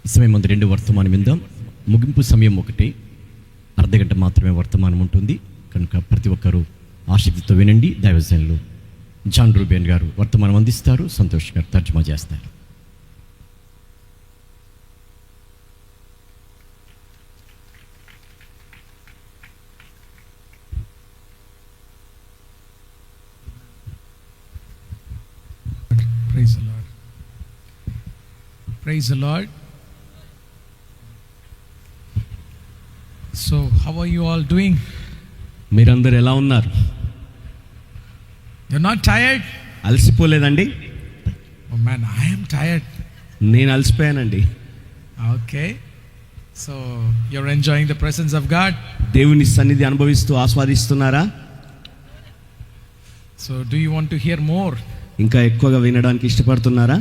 ఈ సమయం ముందు 2 వర్తమానం విందాం. ముగింపు సమయం ఒకటి, అర్ధగంట మాత్రమే వర్తమానం ఉంటుంది కనుక ప్రతి ఒక్కరూ ఆసక్తితో వినండి. దైవజనులు జాన్ రూబెన్ గారు వర్తమానం అందిస్తారు, సంతోష్ గారు తర్జుమా చేస్తారు. Praise the Lord. Praise the Lord. So, how are you all doing? మీరందరూ ఎలా ఉన్నారు? You're not tired? అలసిపోలేదండి? Oh man, I am tired. నేను అలసిపోయానండి. Okay. So, you're enjoying the presence of God? దేవుని సన్నిధి అనుభవిస్తూ ఆస్వాదిస్తున్నారా? So, do you want to hear more? ఇంకా ఎక్కువగా వినడానికి ఇష్టపడుతున్నారా?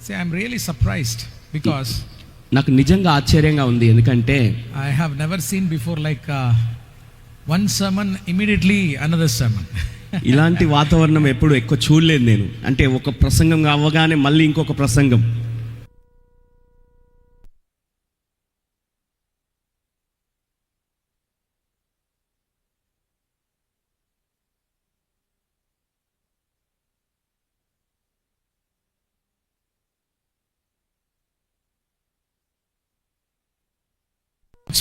See, I'm really surprised because నాకు నిజంగా ఆశ్చర్యంగా ఉంది. ఎందుకంటే I have never seen before like one sermon immediately another sermon. ఇలాంటి వాతావరణం ఎప్పుడు ఎక్కువ చూడలేదు నేను. అంటే ఒక ప్రసంగం అవ్వగానే మళ్ళీ ఇంకొక ప్రసంగం.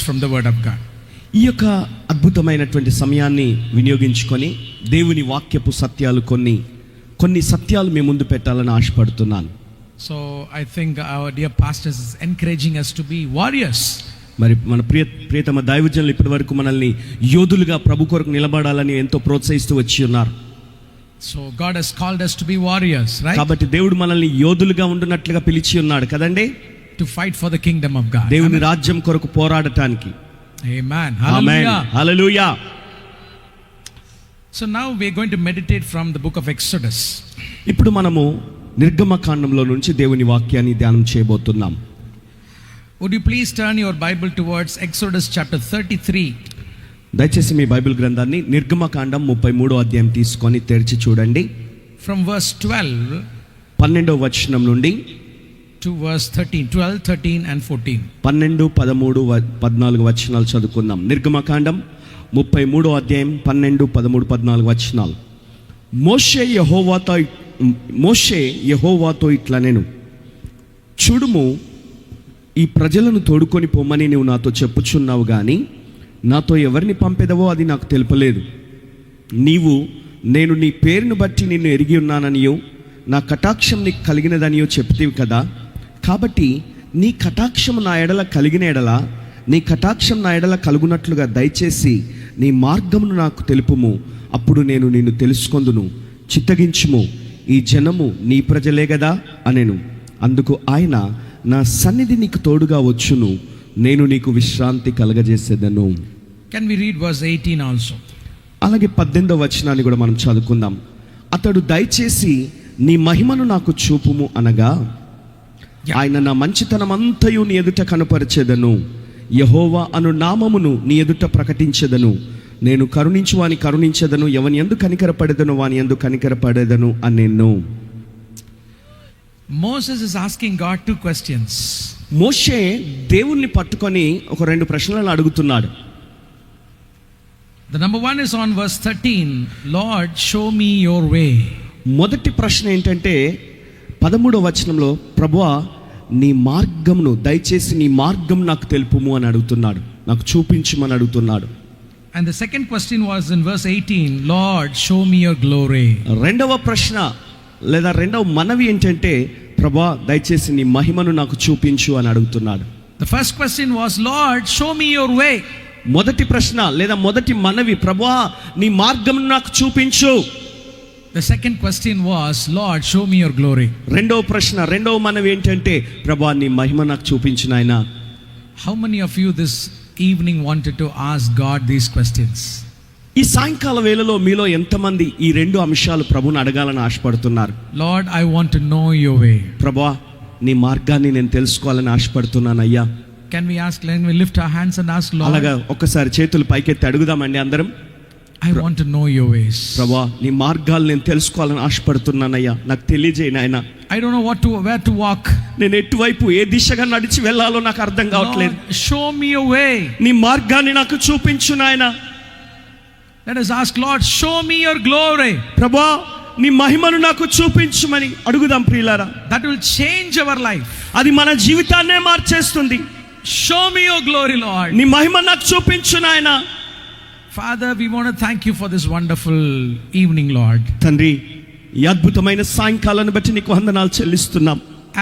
From the word of God. ఈ యొక్క అద్భుతమైనటువంటి సమయాన్ని వినియోగించుకొని దేవుని వాక్యపు సత్యాలు కొన్ని సత్యాలు మీ ముందు పెట్టాలని ఆశపడుతున్నాను. So I think our dear pastors is encouraging us to be warriors. మరి మన ప్రియతమ దైవజనులు ఇప్పటి వరకు మనల్ని యోధులుగా ప్రభు కొరకు నిలబడాలని ఎంతో ప్రోత్సహిస్తూ వచ్చి ఉన్నారు. So God has called us to be warriors, right? కాబట్టి దేవుడు మనల్ని యోధులుగా ఉండునట్లుగా పిలిచి ఉన్నాడు కదండి, to fight for the kingdom of God. దేవుని రాజ్యం కొరకు పోరాడటానికి. Amen. Hallelujah. Hallelujah. So now we are going to meditate from the book of Exodus. ఇప్పుడు మనము నిర్గమకాండంలో నుంచి దేవుని వాక్యాన్ని ధ్యానం చేయబోతున్నాం. Would you please turn your Bible towards Exodus chapter 33? దయచేసి మీ బైబిల్ గ్రంథాన్ని నిర్గమకాండం 33వ అధ్యాయం తీసుకొని తెరిచి చూడండి. From verse 12 12వ వచనం నుండి to verse 13, 12, 13 and 14. 12, 13, 14 వచనాలు చదువుకుందాం. నిర్గమకాండం 33వ అధ్యాయం 12, 13, 14 వచనాలు. మోషే యెహోవాతో ఇట్లా నేను చూడుము, ఈ ప్రజలను తోడుకొని పొమ్మని నీవు నాతో చెప్పుచున్నావు గాని నాతో ఎవరిని పంపెదవో అది నాకు తెలుపలేదు. నేను నీ పేరును బట్టి నిన్ను ఎరిగి ఉన్నాననియో నా కటాక్షం నీకు కలిగినదనియో చెప్తీవి కదా. కాబట్టి నీ కటాక్షం నా ఎడల కలిగిన ఎడల నీ కటాక్షం నా ఎడల కలుగునట్లుగా దయచేసి నీ మార్గమును నాకు తెలుపుము, అప్పుడు నేను నిన్ను తెలుసుకొందును. చిత్తగించుము, ఈ జనము నీ ప్రజలే గదా అనెను. అందుకు ఆయన, నా సన్నిధి నీకు తోడుగా వచ్చును, నేను నీకు విశ్రాంతి కలగజేసేదను. Can we read verse 18 also? అలాగే 18వ వచనాన్ని కూడా మనం చదువుకుందాం. అతడు దయచేసి నీ మహిమను నాకు చూపుము అనగా, ఆయన నా మంచితనమంతయు నీ ఎదుట కనపరచెదను, యెహోవా అను నామమును నీ ఎదుట ప్రకటించెదను. నేను కరుణించు వాని కరుణించెదను, ఎవని యందు కనికరపడెదను వాని యందు కనికరపడెదను అనెను. Moses is asking God 2 questions. మోషే దేవుణ్ణి పట్టుకొని ఒక 2 ప్రశ్నలను అడుగుతున్నాడు. The number one is on verse 13, Lord, show me your way. మొదటి ప్రశ్న ఏంటంటే 13వ వచనంలో, ప్రభువా నీ మార్గమును దయచేసి నీ మార్గం నాకు తెలుపుము అని అడుగుతున్నాడు, నాకు చూపించుమని అడుగుతున్నాడు. And the second question was in verse 18, Lord, show me your glory. రెండవ ప్రశ్న లేదా రెండవ మనవి ఏంటంటే, ప్రభువా దయచేసి నీ మహిమను నాకు చూపించు అని అడుగుతున్నాడు. The first question was, Lord, show me your way. మొదటి ప్రశ్న లేదా మొదటి మనవి, ప్రభువా నీ మార్గం నాకు చూపించు. The second question was, Lord, show me your glory. రెండవ ప్రశ్న, రెండవ మనవి ఏంటంటే, ప్రభువా నీ మహిమ నాకు చూపించు నాయనా. How many of you this evening wanted to ask God these questions? ఈ సాయంకాల వేళలో మీలో ఎంతమంది ఈ 2 అంశాలు ప్రభువుని అడగాలని ఆశపడుతున్నారు? Lord, I want to know your way. ప్రభువా నీ మార్గాన్ని నేను తెలుసుకోవాలని ఆశపడుతున్నాను అయ్యా. Can we lift our hands and ask, Lord? అలాగా ఒక్కసారి చేతులు పైకెత్తి అడుగుదామండి అందరం. I want to know your ways. ప్రభువా నీ మార్గాలు నేను తెలుసుకోవాలని ఆశపడుతున్నానయ్యా, నాకు తెలియజేయి నాయనా. I don't know where to walk. నేను ఎటువైపు ఏ దిశగా నడిచి వెళ్ళాలో నాకు అర్థం కావట్లేదు. Lord, show me your way. నీ మార్గాన్ని నాకు చూపించు నాయనా. Let us ask, Lord, show me your glory. ప్రభువా నీ మహిమను నాకు చూపించుమని అడుగుదాం ప్రియులారా. That will change our life. అది మన జీవితాన్నే మార్చేస్తుంది. Show me your glory, Lord. నీ మహిమ నాకు చూపించు నాయనా. Father, we want to thank you for this wonderful evening, Lord. తండ్రి ఈ అద్భుతమైన సాయంకాలాన్ని బట్టి నీకు వందనాలు చెల్లిస్తున్నాం.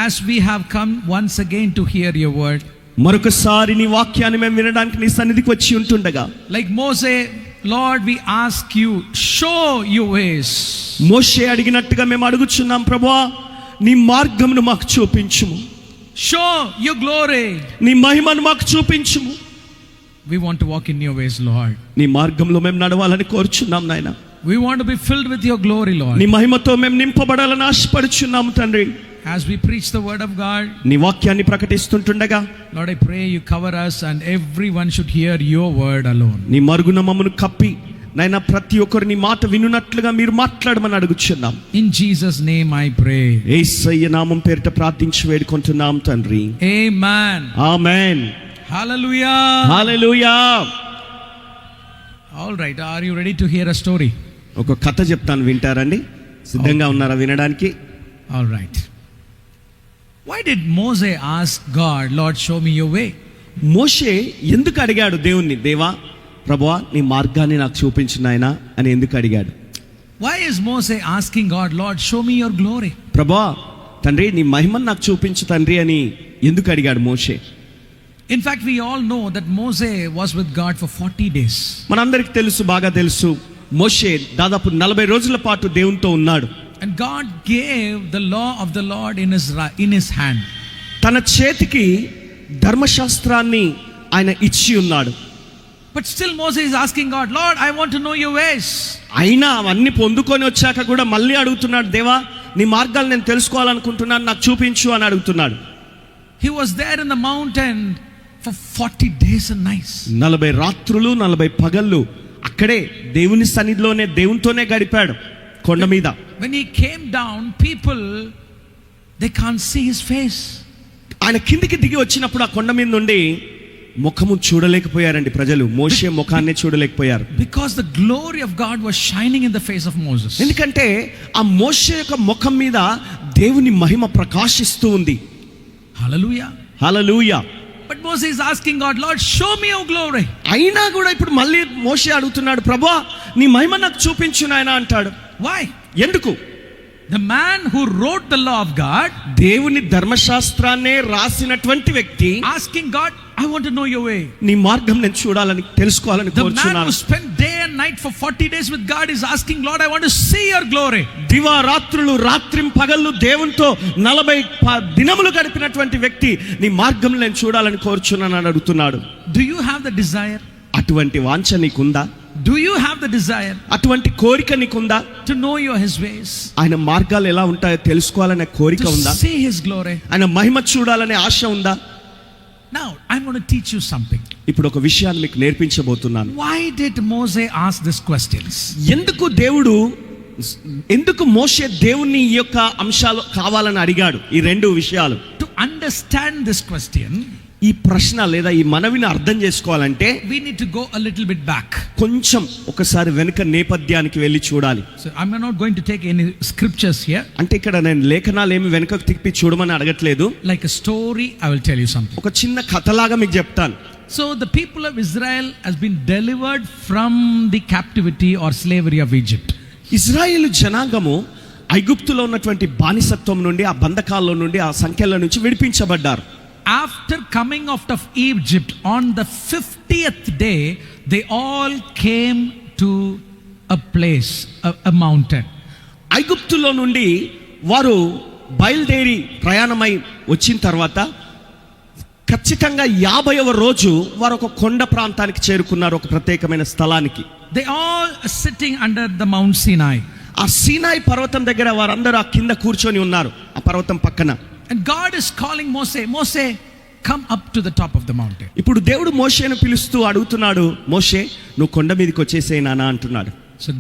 As we have come once again to hear your word, మరొకసారి నీ వాక్యాన్ని మేము వినడానికి నీ సన్నిధికి వచ్చి ఉంటుండగా, like Moses, Lord, we ask you, show your ways. మోషే అడిగినట్టుగా మేము అడుగుచున్నాం ప్రభువా, నీ మార్గమును మాకు చూపించుము. Show your glory. నీ మహిమను మాకు చూపించుము. We want to walk in your ways, Lord. నీ మార్గంలో మేము నడవాలని కోరుచున్నాం నాయన. We want to be filled with your glory, Lord. నీ మహిమతో మేము నింపబడాలని ఆశపడుచున్నాము తండ్రి. As we preach the word of God, నీ వాక్యాన్ని ప్రకటిస్తుంటుండగా, Lord, I pray you cover us and everyone should hear your word alone. నీ మరుగున మమ్మను కప్పి నాయన ప్రతి ఒక్కరు నీ మాట వినున్నట్లుగా మీరు మాట్లాడమని అడుగుచున్నాం. In Jesus' name I pray. యేసయ్య నామం పేరిట ప్రార్థించి వేడుకుంటున్నాం తండ్రి. Amen. Amen. Hallelujah. Hallelujah. All right, are you ready to hear a story? ఒక కథ చెప్తాను, వింటారండి? సిద్ధంగా ఉన్నారా వినడానికి? All right. Why did Moses ask God, Lord, show me your way? మోషే ఎందుకు అడిగాడు దేవుణ్ణి, దేవా ప్రభువా నీ మార్గాన్ని నాకు చూపించు నాయనా అని ఎందుకు అడిగాడు? Why is Moses asking God, Lord, show me your glory? ప్రభువా తండ్రి నీ మహిమను నాకు చూపించు తండ్రి అని ఎందుకు అడిగాడు మోషే? In fact, we all know that Moses was with God for 40 days. మనందరికి తెలుసు, బాగా తెలుసు, మోషే దాదాపు 40 రోజుల పాటు దేవునితో ఉన్నాడు. And God gave the law of the Lord in his hand. తన చేతికి ధర్మశాస్త్రాన్ని ఆయన ఇచ్చి ఉన్నాడు. But still Moses is asking God, Lord, I want to know your ways. అయినా అవన్నీ పొందుకొని వచ్చాక కూడా మళ్ళీ అడుగుతున్నాడు, దేవా నీ మార్గాలు నేను తెలుసుకోవాలనుకుంటున్నాను, నాకు చూపించు అని అడుగుతున్నాడు. He was there in the mountain for 40 days and nights. 40 రాత్రులు 40 పగళ్ళు అక్కడే దేవుని సన్నిధిలోనే దేవునితోనే గడిపాడు కొండ మీద. When he came down, people, they can't see his face. ఆయన కిందికి దిగి వచ్చినప్పుడు ఆ కొండ మీద నుండి ముఖము చూడలేకపోయారండి ప్రజలు, మోషే ముఖాన్నే చూడలేకపోయారు. Because the glory of God was shining in the face of Moses. ఎందుకంటే ఆ మోషే యొక్క ముఖం మీద దేవుని మహిమ ప్రకాశిస్తూ ఉంది. Hallelujah. Hallelujah. But Moses is asking God, Lord, show me your glory. అయినా కూడా ఇప్పుడు మళ్ళీ మోషే అడుగుతున్నాడు, ప్రభువా నీ మహిమ నాకు చూపించు నాయనా అంటాడు. Why? ఎందుకు? The man who wrote the law of God, దేవుని ధర్మశాస్త్రాన్నే రాసినటువంటి వ్యక్తి asking God, I want to know your way. నీ మార్గం నేను చూడాలని తెలుసుకోవాలని The man who కోరుచున్నాను. spent day and night for 40 days with God is asking, Lord, I want to see your glory. దివా రాత్రులు రాత్రిం పగళ్ళు దేవునితో 40 దినములు గడిపినటువంటి వ్యక్తి నీ మార్గం నేను చూడాలని కోరుచున్నాను అని అడుగుతున్నాడు. Do you have the desire? అటువంటి వాంఛ నీకుందా? Do you have the desire అటువంటి కోరిక నీకుందా? to know his ways? ఆయన మార్గాలు ఎలా ఉంటాయో తెలుసుకోవాలనే కోరిక To ఉందా? see his glory? ఆయన మహిమ చూడాలనే ఆశ ఉందా? Now, I'm going to teach you something. ఇప్పుడు ఒక విషయాన్ని మీకు నేర్పించబోతున్నాను. Why did Moses ask these questions? ఎందుకు మోషే దేవుని ఈ యొక్క అంశాలు కావాలని అడిగాడు? ఈ 2 విషయాలు. To understand this question, ఈ ప్రశ్న లేదా ఈ మనవిని అర్థం చేసుకోవాలంటే we need to go a little bit back. కొంచెం ఒకసారి వెనుక నేపథ్యానికి వెళ్ళి చూడాలి. So I'm not going to take any scriptures here. అంటే ఇక్కడ నేను లేఖనాలు ఏమి వెనుకకు తిప్పి చూడమని అడగట్లేదు. Like a story, I will tell you something. ఒక చిన్న కథలాగా మీకు చెప్తాను. So the people of Israel has been delivered from the captivity or slavery of Egypt. Israel జనాంగము ఐగుప్తులో ఉన్నటువంటి బానిసత్వం నుండి, ఆ బంధకాల్లో నుండి, ఆ సంఖ్యల నుంచి విడిపించబడ్డారు. After coming out of Egypt, on the 50th day, they all came to a place, a mountain. ఐగుప్తులో నుండి వారు బయలుదేరి ప్రయాణమై వచ్చిన తర్వాత ఖచ్చితంగా 50వ రోజు వారు ఒక కొండ ప్రాంతానికి చేరుకున్నారు, ఒక ప్రత్యేకమైన స్థలానికి. They all sitting under the Mount Sinai. ఆ సీనాయి పర్వతం దగ్గర వారందరూ ఆ కింద కూర్చొని ఉన్నారు, ఆ పర్వతం పక్కన. And God is calling Moses, Moses, come up to the top of the mountain. ఇప్పుడు దేవుడు మోషేను పిలుస్తూ అడుగుతున్నాడు, మోషే నువ్వు కొండ మీదకి వచ్చేసేయ్ నానా అంటున్నాడు. So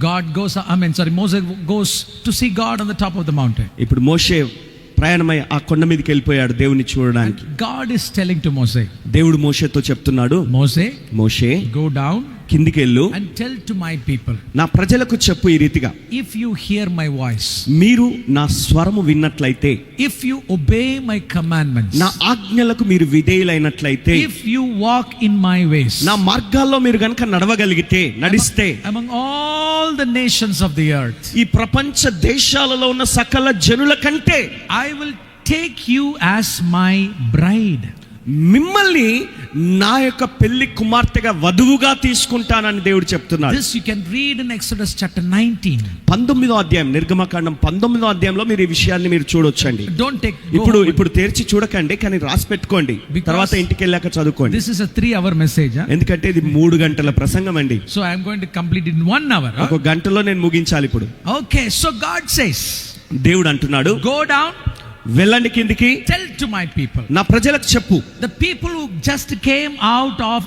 Moses goes to see God on the top of the mountain. ఇప్పుడు మోషే ప్రయాణమై ఆ కొండ మీదకి వెళ్ళిపోయాడు దేవుని చూడడానికి. God is telling to Moses, దేవుడు మోషేతో చెప్తున్నాడు, మోషే go down కిందికి వెళ్ళు and tell to my people, నా ప్రజలకు చెప్పు ఈ రీతిగా, if you hear my voice, మీరు నా స్వరము విన్నట్లయితే, if you obey my commandments, నా ఆజ్ఞలకు మీరు విధేయులైనట్లయితే, if you walk in my ways, నా మార్గాల్లో మీరు గనుక నడవగలిగితే, నడిస్తే, among all the nations of the earth, ఈ ప్రపంచ దేశాలలో ఉన్న సకల జనుల కంటే I will take you as my bride. మిమ్మల్ని నా యొక్క పెళ్లి కుమార్తెగా వధువుగా తీసుకుంటానని దేవుడు చెప్తున్నాడు. This you can read in Exodus chapter 19. 19వ అధ్యాయం, నిర్గమకాండం 19వ అధ్యాయంలో మీరు ఈ విషయాన్ని మీరు చూడొచ్చండి. ఇప్పుడు తెరిచి చూడకండి, కానీ రాసి పెట్టుకోండి, తర్వాత ఇంటికి వెళ్ళాక చదువుకోండి. This is a 3-hour message. ఎందుకంటే ఇది 3 గంటల ప్రసంగం అండి. So I am going to complete it in 1 hour. ఒక గంటలో నేను ముగించాలి ఇప్పుడు. Okay, so God says, దేవుడు అంటున్నాడు, go down, వెళ్ళండి కిందికి, tell to my people, నా ప్రజలకు చెప్పు. the people who just came out of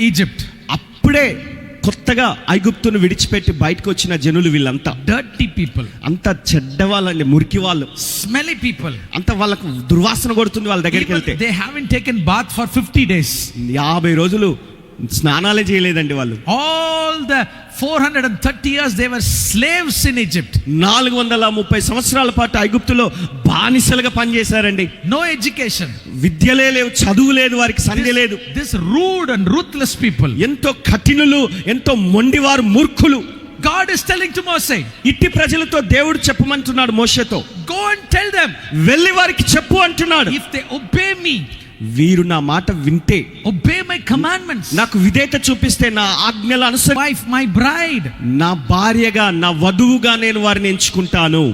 Egypt, అప్పుడే కొత్తగా ఐగుప్తును విడిచిపెట్టి బయటకు వచ్చిన జనులు వీళ్ళంతా dirty people, అంత చెడ్డ వాళ్ళండి, మురికి వాళ్ళు, smelly people, అంత వాళ్ళకు దుర్వాసన కొడుతుంది వాళ్ళ దగ్గరికి వెళ్తే. they haven't taken bath for 50 days. 50 రోజులు స్నానాలే చేయలేదండి వాళ్ళు. All the 430 years they were slaves in Egypt. 430 సంవత్సరాల పాటు ఐగుప్తులో బానిసలుగా పనిచేశారండి. No education, విద్యలే లేవు, చదువు లేదు, వారికి సంధ్య లేదు. This rude and ruthless people, ఎంతో కఠినులు, ఎంతో మొండివారు, మూర్ఖులు. God is telling to Moses, ఇట్టి ప్రజలతో దేవుడు చెప్పమంటున్నాడు మోషేతో, go and tell them, వెళ్ళి వారికి చెప్పు అంటున్నాడు, if they obey me, వీరు నా మాట వింటే, obey my commandments, నాకు విధేయత చూపిస్తే, నా ఆజ్ఞల అనుసరి, wife, my bride, నా భార్యగా, నా వధువుగా నేను వారిని ఎంచుకుంటాను.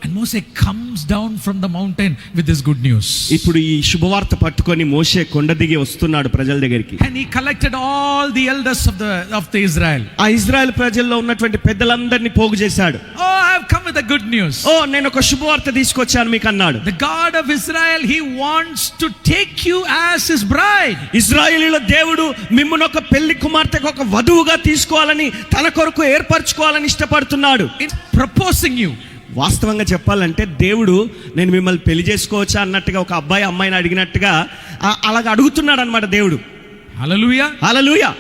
And Moses comes down from the mountain with this good news. ఇప్పుడు ఈ శుభవార్త పట్టుకొని మోషే కొండ దిగి వస్తున్నాడు ప్రజల దగ్గరికి. And he collected all the elders of the Israel. ఆ ఇజ్రాయెల్ ప్రజల్లో ఉన్నటువంటి పెద్దలందరినీ పోగు చేశాడు. Oh, I have come with a good news. నేను ఒక శుభవార్త తీసుకొచ్చాను మీకు అన్నాడు. The God of Israel, he wants to take you as his bride. ఇశ్రాయేలీయుల దేవుడు మిమ్మును ఒక పెళ్లి కుమార్తెకు ఒక వధువుగా తీసుకోవాలని, తన కొరకు ఏర్పరచుకోవాలని ఇష్టపడుతున్నాడు. In proposing you. వాస్తవంగా చెప్పాలంటే దేవుడు నేను మిమ్మల్ని పెళ్లి చేసుకోవచ్చా అన్నట్టుగా ఒక అబ్బాయి అమ్మాయిని అడిగినట్టుగా అలాగ అడుగుతున్నాడు అన్నమాట దేవుడు. Hallelujah, hallelujah,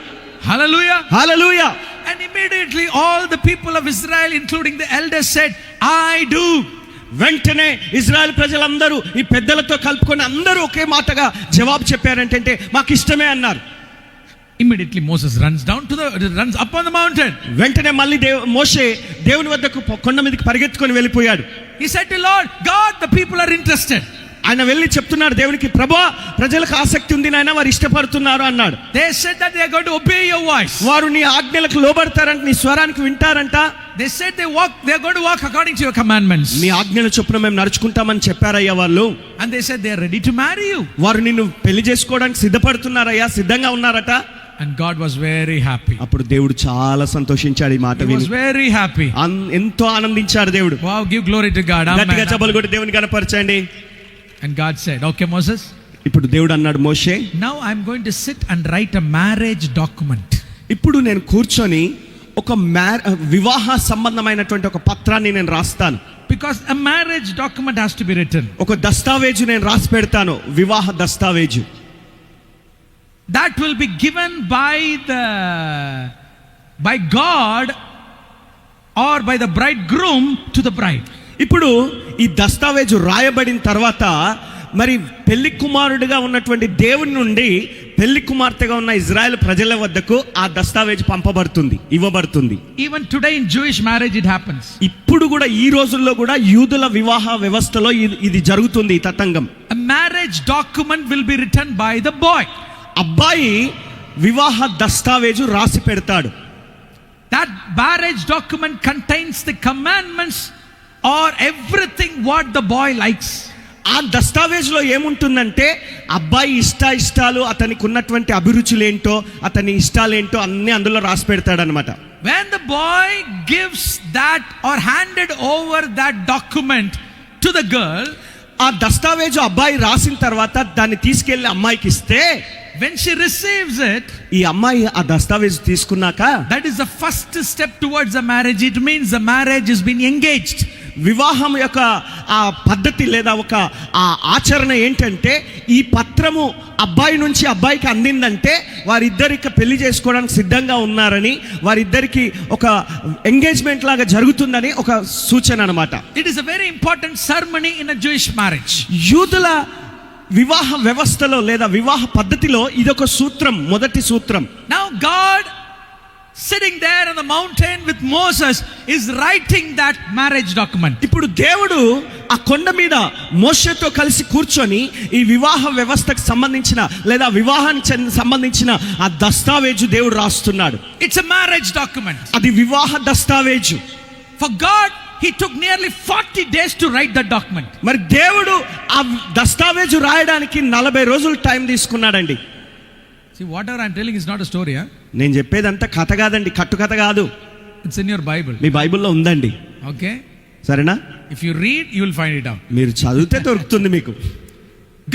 hallelujah, hallelujah. And immediately all the people of Israel, including the elders, said, I do. వెంటనే ఇజ్రాయెల్ ప్రజలందరూ ఈ పెద్దలతో కలుపుకొని అందరూ ఒకే మాటగా జవాబు చెప్పారంటే మాకు ఇష్టమే అన్నారు. Immediately Moses runs up on the mountain. వెంటనే మళ్ళీ మోషే దేవుని వద్దకు కొండ మీదకి పరిగెత్తుకొని వెళ్ళిపోయాడు. He said to Lord God, the people are interested. ఆయన వెళ్ళి చెప్తున్నాడు దేవునికి, ప్రభువా ప్రజలకు ఆసక్తి ఉంది నాయన, వారు ఇష్టపడుతున్నారు అన్నాడు. They said that they are going to obey your voice. వారు నీ ఆజ్ఞలకు లోబడతారంట, నీ స్వరానికి వింటారంట. They said they are going to walk according to your commandments. నీ ఆజ్ఞల చొప్పున మేము నడుచుకుంటామని చెప్పారయ్యా వాళ్ళు. And they said they are ready to marry you. వారు నిన్ను పెళ్లి చేసుకోవడానికి సిద్ధపడుతున్నారయ్యా, సిద్ధంగా ఉన్నారట. And God was very happy. అప్పుడు దేవుడు చాలా సంతోషించాడు ఈ మాట విని. He was very happy. ఎంతో ఆనందించాడు దేవుడు. Wow, give glory to God. గట్టిగా చప్పట్లు కొట్టి దేవుని కనపరచండి. And God said, okay Moses, ఇప్పుడు దేవుడు అన్నాడు, మోషే, now I am going to sit and write a marriage document. ఇప్పుడు నేను కూర్చొని ఒక వివాహ సంబంధమైనటువంటి ఒక పత్రాన్ని నేను రాస్తాను. Because a marriage document has to be written. ఒక దస్తావేజు నేను రాసి పెడతాను, వివాహ దస్తావేజు. That will be given by God or by the bridegroom to the bride. ఇప్పుడు ఈ దస్తావేజు రాయబడిన తర్వాత మరి పెళ్లి కుమారుడిగా ఉన్నటువంటి దేవుని నుండి పెళ్లి కుమార్తెగా ఉన్న ఇజ్రాయెల్ ప్రజల వద్దకు ఆ దస్తావేజు పంపబడుతుంది, ఇవ్వబడుతుంది. Even today in Jewish marriage it happens. ఇప్పుడు కూడా ఈ రోజుల్లో కూడా యూదుల వివాహ వ్యవస్థలో ఇది జరుగుతుంది, ఈ తతంగం. A marriage document will be written by the boy. అబ్బాయి వివాహ దస్తావేజు రాసి పెడతాడు. That marriage document contains the commandments or everything what the boy likes. ఆ దస్తావేజులో ఏముంటుందంటే అబ్బాయి ఇష్టాలు, అతనికి ఉన్నటువంటి అభిరుచులేంటో, అతని ఇష్టాలేంటో అన్ని అందులో రాసి పెడతాడనమాట. When the boy gives that or handed over that document to the girl, ఆ దస్తావేజు అబ్బాయి రాసిన తర్వాత దాన్ని తీసుకెళ్లి అమ్మాయికి ఇస్తే, when she receives it, ఈ అమ్మాయి ఆ దస్తావేజు తీసుకున్నాక, that is the first step towards the marriage. It means the marriage has been engaged. వివాహం యొక్క ఆ పద్ధతి లేదా ఒక ఆ ఆచరణ ఏంటంటే, ఈ పత్రము అబ్బాయి నుంచి అబ్బాయికి అందిందంటే వారిద్దరికి పెళ్లి చేసుకోవడానికి సిద్ధంగా ఉన్నారని, వారిద్దరికి ఒక ఎంగేజ్మెంట్ లాగా జరుగుతుందని ఒక సూచన అన్నమాట. It is a very important ceremony in a Jewish marriage. యూదుల వివాహ వ్యవస్థలో లేదా వివాహ పద్ధతిలో ఇదొక సూత్రం, మొదటి సూత్రం. Now God, sitting there on the mountain with Moses, is writing that marriage document. ఇప్పుడు దేవుడు ఆ కొండ మీద మోషేతో కలిసి కూర్చొని ఈ వివాహ వ్యవస్థకు సంబంధించిన లేదా వివాహానికి సంబంధించిన ఆ దస్తావేజు దేవుడు రాస్తున్నాడు. It's a marriage document. అది వివాహ దస్తావేజు. For God, He took nearly 40 days to write that document. మరి దేవుడు ఆ దస్తావేజు రాయడానికి 40 రోజులు time తీసుకున్నాడండి. See, whatever I'm telling is not a story, huh? నేను చెప్పేదంతా కథ కాదండి, కట్టు కథ కాదు. It's in your Bible. మీ బైబిల్లో ఉందండి. Okay? సరేనా? If you read, you will find it out. మీరు చదివితే దొరుకుతుంది మీకు.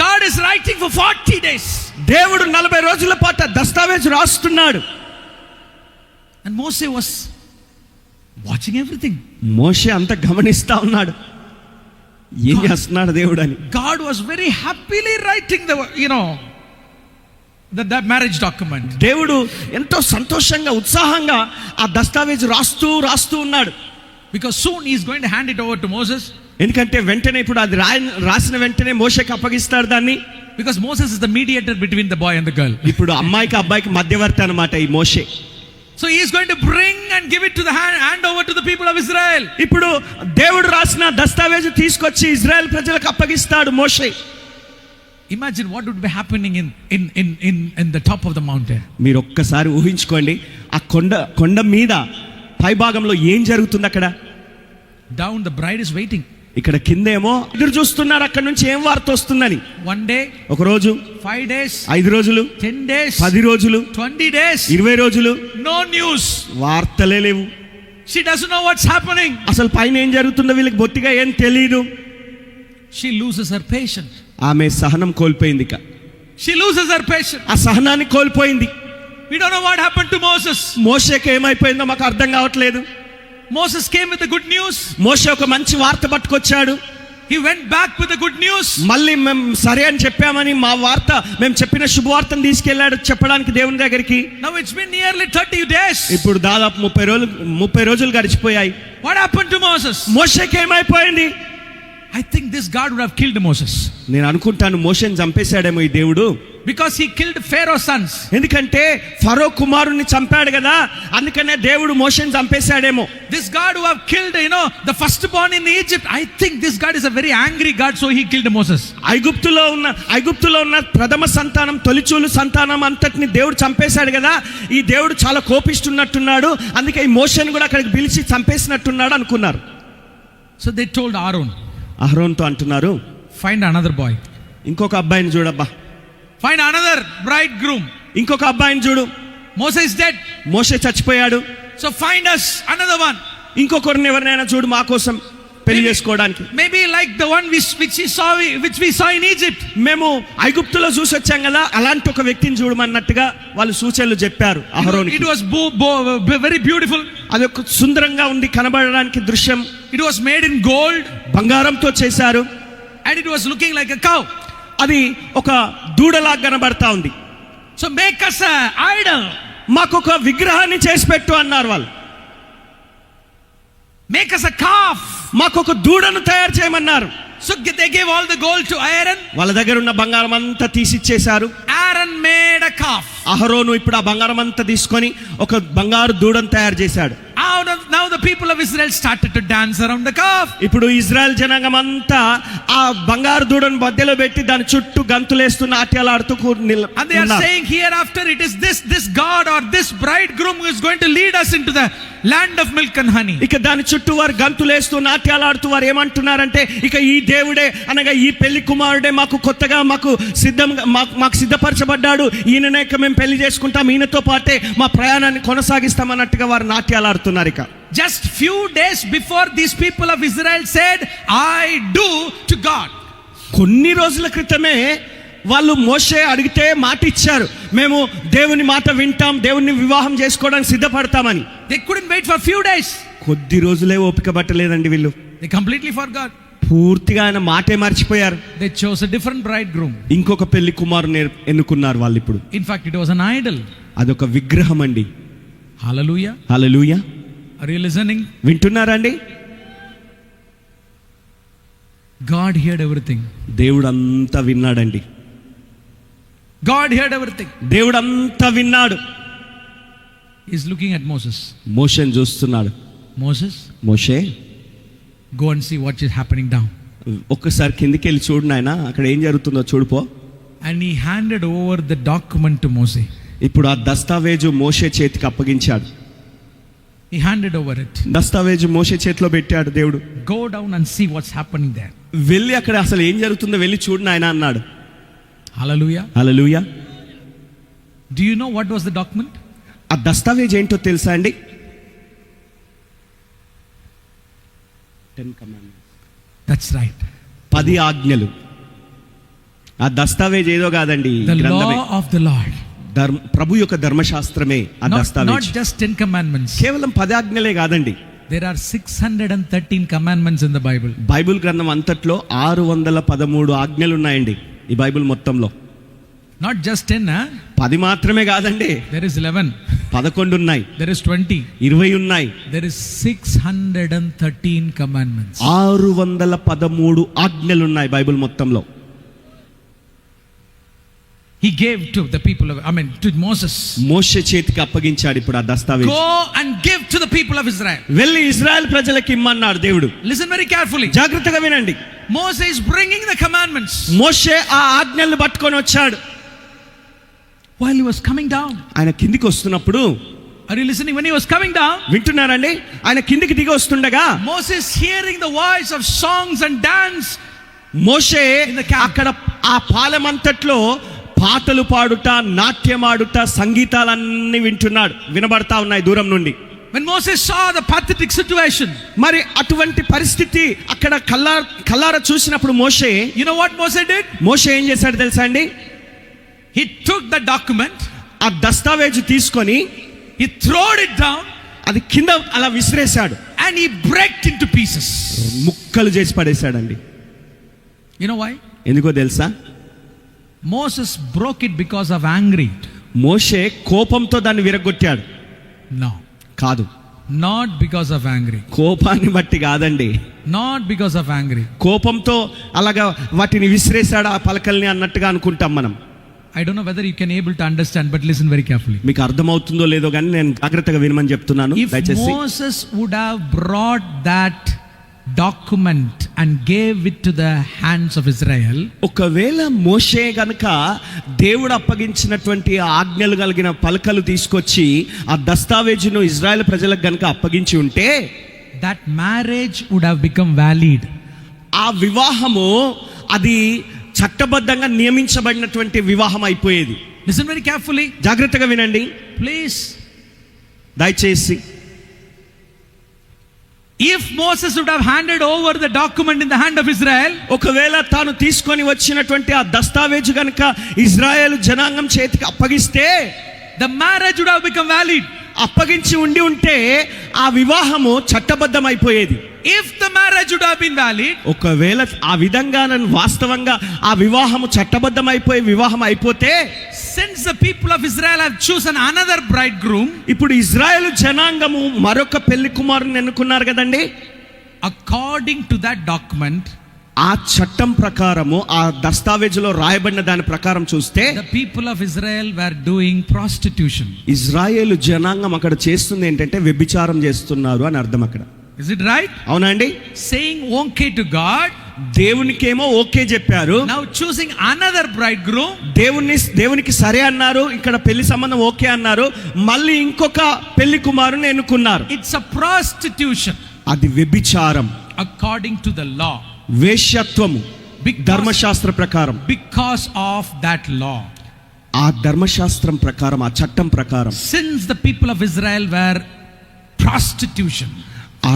God is writing for 40 days. దేవుడు 40 రోజుల పాటు దస్తావేజు రాస్తున్నాడు. And Moses was watching everything. మోషే అంతా గమనిస్తా ఉన్నాడు, ఏం చేస్తున్నాడు దేవుడు అని. God was very happily writing that marriage document. దేవుడు ఎంతో సంతోషంగా ఉత్సాహంగా ఆ దస్తావేజు రాస్తూ ఉన్నాడు. Because soon he is going to hand it over to Moses. ఎందుకంటే వెంటనే ఇప్పుడు అది రాసిన వెంటనే మోషేకి అప్పగిస్తాడు దాన్ని. Because Moses is the mediator between the boy and the girl. ఇప్పుడు అమ్మాయికి అబ్బాయికి మధ్యవర్తి అన్నమాట ఈ మోషే. So he is going to bring and give it to the hand over to the people of Israel. ఇప్పుడు దేవుడు రాసిన దస్తావేజు తీసుకొచ్చి ఇజ్రాయెల్ ప్రజలకు అప్పగిస్తాడు మోషే. Imagine what would be happening in the top of the mountain. మీరు ఒక్కసారి ఊహించుకోండి, ఆ కొండ మీద పై భాగంలో ఏం జరుగుతుంది అక్కడ. Down the bride is waiting. ఇక్కడ కిందేమో ఎదురు చూస్తున్నారు అక్కడ నుంచి ఏం వార్త వస్తుందని. One day, ఒక రోజు, 5 days, 5 రోజులు, 10 days, 10 రోజులు, 20 days, 20 రోజులు, no news. వార్తలే లేవు. She doesn't know what's happening. అసలు పైన ఏం జరుగుతుందో వీళ్ళకి బొత్తిగా ఏం తెలియదు. She loses her patience. ఆమె సహనం కోల్పోయింది. She loses her patience. ఆ సహనాన్ని కోల్పోయింది. We don't know what happened to Moses. మోషేకి ఏమైపోయిందో మాకు అర్థం కావట్లేదు. Moses came with the good news. మోషే ఒక మంచి వార్త పట్టుకొచ్చాడు. He went back with the good news. మళ్ళీ మేము సరే అని చెప్పామని మా వార్త, మేము చెప్పిన శుభవార్తను తీసుకెళ్లాడు చెప్పడానికి దేవుని దగ్గరికి. Now it's been nearly 30 days. ఇప్పుడు దాదాపు 30 రోజులు గడిచిపోయాయి. What happened to Moses? మోషేకి ఏమైపోయింది? I think this God would have killed Moses. నేను అనుకుంటాను మోషేని చంపేశాడేమో ఈ దేవుడు. Because he killed Pharaoh's sons. ఎందుకంటే ఫరో కుమారుణ్ణి చంపాడు కదా, అందుకనే దేవుడు మోషేని చంపేశాడేమో. This God who have killed the firstborn in Egypt, I think this God is a very angry God, so he killed Moses. ఐగుప్తులో ఉన్న ప్రథమ సంతానం, తొలిచూలు సంతానం అంతటిని దేవుడు చంపేశాడు కదా, ఈ దేవుడు చాలా కోపిస్తున్నట్టున్నాడు, అందుకే ఈ మోషేని కూడా అక్కడికి పిలిచి చంపేసినట్టున్నాడు అనుకున్నారు. So they told Aaron, అహరోన్తో అంటున్నారు, find another boy. ఇంకొక అబ్బాయిని చూడబ్బా, find another bridegroom. ఇంకొక అబ్బాయిని చూడు. Moses is dead. మోషే చచ్చిపోయాడు, so find us another one. ఇంకొకరిని ఎవరినైనా చూడు మా కోసం పెళ్లి చేసుకోవడానికి. Maybe like the one which we saw in Egypt. మేము ఐగుప్తులో చూసి వచ్చాం కదా, అలాంటి ఒక వ్యక్తిని చూడమన్నట్టుగా వాళ్ళు సూచనలు చెప్పారు అహరోనుకి. It was very beautiful. అది ఒక సుందరంగా ఉంది కనబడడానికి దృశ్యం. It was made in gold. బంగారంతో చేశారు. And it was looking like a cow. అది ఒక దూడలా కనబడతా ఉంది. So make us an idol. మాకొక విగ్రహాన్ని చేసి పెట్టు అన్నారు వాళ్ళు. Make us a calf. మాకొక దూడను తయారు చేయమన్నారు. So they gave all the gold to Aaron. వాళ్ళ దగ్గర ఉన్న బంగారం అంతా తీసిచ్చేశారు. Aaron made a calf. అహరోను ఇప్పుడు ఆ బంగారం అంతా తీసుకొని ఒక బంగారు దూడను తయారు చేశాడు. Now the people of Israel started to dance around the calf. ఇప్పుడు ఇజ్రాయెల్ జనాంగం అంతా ఆ బంగారు దూడను మధ్యలో పెట్టి దాని చుట్టూ గంతులేస్తూ నాట్యాలాడుతూ And they are saying hereafter it is this God or this bridegroom who is going to lead us into the land of milk and honey. ఇక దాని చుట్టూ వారు గంతులేస్తూ నాట్యాలాడుతూ వారు ఏమంటున్నారంటే, ఇక ఈ దేవుడే అనగా ఈ పెళ్లి కుమారుడే మాకు కొత్తగా మాకు సిద్ధపరచబడ్డాడు, ఈయననే ఇక మేము పెళ్లి చేసుకుంటాం, ఈయనతో పాటే మా ప్రయాణాన్ని కొనసాగిస్తామన్నట్టుగా వారు నాట్యాలాడుతున్నారు. ఇక just few days before these people of Israel said I do to God. కొన్ని రోజుల క్రితమే వాళ్ళు మోషే అడిగితే మాట ఇచ్చారు, మేము దేవుని మాట వింటాం, దేవుని వివాహం చేసుకోవడానికి సిద్ధపడతామని. They couldn't wait for few days. కొద్ది రోజులే ఓపిక పట్టలేదండి వీళ్ళు. They completely forgot. పూర్తిగా ఆయన మాటే మర్చిపోయారు. They chose a different bridegroom. ఇంకొక పెళ్లి కుమారుని ఎన్నుకున్నారు వాళ్ళు ఇప్పుడు. In fact, it was an idol. అదొక విగ్రహం అండి. Hallelujah. Hallelujah. Are you listening? వింటున్నారా అండి? God heard everything. దేవుడు అంతా విన్నాడండి. God heard everything. దేవుడు అంతా విన్నాడు. He's looking at Moses. మోషేని చూస్తున్నాడు. Moses, Moshe, go and see what is happening down. ఒక్కసారి కిందికి వెళ్ళి చూడు నాయనా, అక్కడ ఏం జరుగుతుందో చూడుపో. And he handed over the document to Moses. ఇప్పుడు ఆ దస్తావేజు మోషే చేతికి అప్పగించాడు. He handed over it. దస్తావేజు మోషే చేతిలో పెట్టాడు దేవుడు. Go down and see what's happening there. వెళ్ళి అక్కడ అసలు ఏం జరుగుతుందో వెళ్ళి చూడు నాయనా అన్నాడు. Hallelujah. Hallelujah. Do you know what was the document? ఆ దస్తావేజ్ ఏంటో తెలుసా అండి? 10 commandments. That's right. 10 ఆజ్ఞలు. ఆ దస్తావేజ్ ఏదో కాదండి, The గ్రంథమే. law of the Lord. ప్రభు యొక్క ధర్మశాస్త్రమే ఆ Not దస్తావేజ్. just 10 commandments. కేవలం 10 ఆజ్ఞలే కాదండి. There are 613 commandments in the Bible. Bible గ్రంథం అంతట్లో 613 ఆజ్ఞలు ఉన్నాయండి ఈ బైబిల్ మొత్తంలో. Not just 10, huh? 10 మాత్రమే కాదండి, There is 11. 11 ఉన్నాయి, There is 20. 20 ఉన్నాయి. There is 613 commandments. 613 ఆజ్ఞలు ఉన్నాయి బైబిల్ మొత్తంలో. He gave to the people of, to Moses. మోషే చేతికి అప్పగించాడు ఇప్పుడు ఆ దస్తావేజ్. Go and give to the people of Israel. వెళ్ళి ఇజ్రాయెల్ ప్రజలకు ఇమ్మన్నాడు దేవుడు. Listen very carefully. జాగ్రత్తగా వినండి. Moses is bringing the commandments. మోషే ఆ ఆజ్ఞలను పట్టుకొని వచ్చాడు. While he was coming down. ఆయన కిందికి వస్తున్నప్పుడు, Are you listening? When he was coming down, వింటున్నారండి, ఆయన కిందికి దిగి వస్తుండగా Moses hearing the voice of songs and dance. Moshe In the camp. అక్కడ ఆ పాలెమంతట్లో పాటలు పాడుట, నాట్యమాడుట, సంగీతాలన్నీ వినబడతా ఉన్నాయి దూరం నుండి. When Moses saw the pathetic situation, మరి అటువంటి పరిస్థితి అక్కడ కల్లార చూసినప్పుడు మోషే, you know what Moses did? మోషే ఏం చేశాడు తెలుసా అండి? He took the document, ఆ దస్తావేజు తీసుకొని he throwed it down, అది కింద అలా విసిరేశాడు. and he broke into pieces. ముక్కలు చేసి పడేశాడండి. You know why? ఎందుకో తెలుసా? Moses broke it because of angry. మోషే కోపంతో దాన్ని విరగొట్టాడు. No. కాదు, Not because of angry. కోపాన్ని బట్టి కాదండి. Not because of angry. కోపంతో అలాగా వాటిని విసిరేశాడు ఆ పలకల్ని అన్నట్టుగా అనుకుంటాం మనం. I don't know whether you can able to understand, but listen very carefully. మీకు అర్థమవుతుందో లేదో కానీ నేను జాగ్రత్తగా వినమని చెప్తున్నాను If దయచేసి. Moses would have brought that document and gave it to the hands of Israel, ఒకవేళ మోషే గనుక దేవుడు అప్పగించినటువంటి ఆజ్ఞలు కలిగిన పలకలు తీసుకొచ్చి ఆ దస్తావేజును ఇజ్రాయెల్ ప్రజలకు గనుక అప్పగించి ఉంటే, that marriage would have become valid. ఆ వివాహము అది చట్టబద్ధంగా నియమించబడినటువంటి వివాహం అయిపోయేది. Listen very carefully. జాగ్రత్తగా వినండి Please. దయచేసి. If Moses would have handed over the document in the hand of Israel, ఒకవేళ తాను తీసుకొని వచ్చినటువంటి ఆ దస్తావేజు గనుక ఇజ్రాయెల్ జనాంగం చేతికి అప్పగిస్తే, the marriage would have become valid. అప్పగించి ఉంటే ఆ వివాహము చట్టబద్ధం అయిపోయేది. If the marriage would have been valid, ఒకవేళ ఆ విధంగా వాస్తవంగా ఆ వివాహము చట్టబద్ధం అయిపోయి వివాహం అయిపోతే, since the people of Israel have chosen another bridegroom, ఇప్పుడు ఇజ్రాయెల్ జనాంగము మరొక పెళ్లి కుమారుని ఎన్నుకున్నారు కదండి. according to that document, ఆ చట్టం ప్రకారము ఆ దస్తావేజులో రాయబడిన దాని ప్రకారం చూస్తే, the people of Israel were doing prostitution. Israel జనాంగం అక్కడ చేస్తుంది ఏంటంటే వ్యభిచారం చేస్తున్నారు అని అర్థం అక్కడ. Is it right? అవునా అండి? Saying okay to God, దేవునికేమో ఓకే చెప్పారు, now choosing another bridegroom, దేవునికి సరే అన్నారు, ఇక్కడ పెళ్లి సంబంధం ఓకే అన్నారు, మళ్ళీ ఇంకొక పెళ్లి కుమారుని ఎన్నుకున్నారు. it's a prostitution అది వ్యభిచారం, according to the law, వేశ్యత్వము ధర్మశాస్త్ర ప్రకారం. because of that law. ఆ ధర్మశాస్త్రం ప్రకారం, ఆ చట్టం ప్రకారం, Since the people of Israel were prostitution, ఆ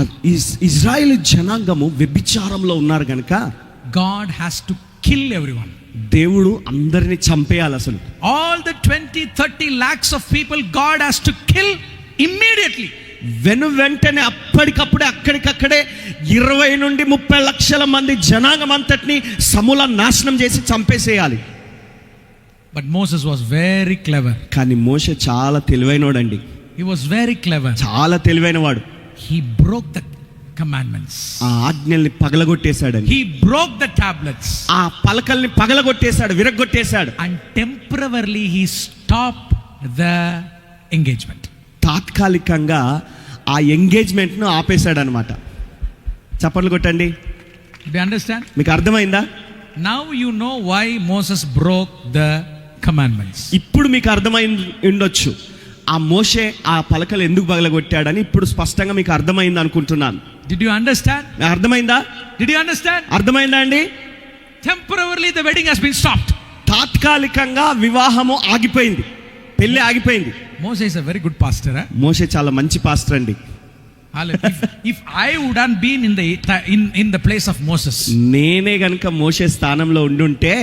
ఇజ్రాయేల్ జనాంగము వ్యభిచారంలో ఉన్నారు గనుక, God has to kill everyone. దేవుడు అందరిని చంపేయాలి అసలు. All the 20-30 lakhs of people God has to kill immediately. వెంటనే అప్పటికప్పుడే అక్కడికక్కడే 20 నుండి 30 లక్షల మంది జనాంగం అంతటిని సమూల నాశనం చేసి చంపేసేయాలి. But Moses was very clever. కానీ మోషే చాలా తెలివైనోడండి. He was very clever. చాలా తెలివైనవాడు. He broke the commandments. ఆ ఆజ్ఞల్ని పగలగొట్టేశాడండి. He broke the tablets. ఆ పలకల్ని పగలగొట్టేశాడు, విరగొట్టేశాడు. And temporarily he stopped the engagement. తాత్కాలికంగా ఆ ఎంగేజ్మెంట్ ను ఆపేశాడు అనమాట. చప్పట్లు కొట్టండి. Do you understand? మీకు అర్థమైందా? Now you know why Moses broke the commandments. ఇప్పుడు మీకు అర్థమైంది ఉండొచ్చు ఆ మోషే ఆ పలకలు ఎందుకు పగలగొట్టాడని. ఇప్పుడు స్పష్టంగా మీకు అర్థమైంది అనుకుంటున్నాను. Did you understand? అర్థమైందా? Did you understand? అర్థమైందా అండి? Temporarily the wedding has been stopped. తాత్కాలికంగా వివాహము ఆగిపోయింది, పెళ్లి ఆగిపోయింది. Moses is a very good pastor. మోషే చాలా మంచి పాస్టర్ అండి. If I would have been in the place of Moses, నేనే గనుక మోషే స్థానంలో ఉండుంటే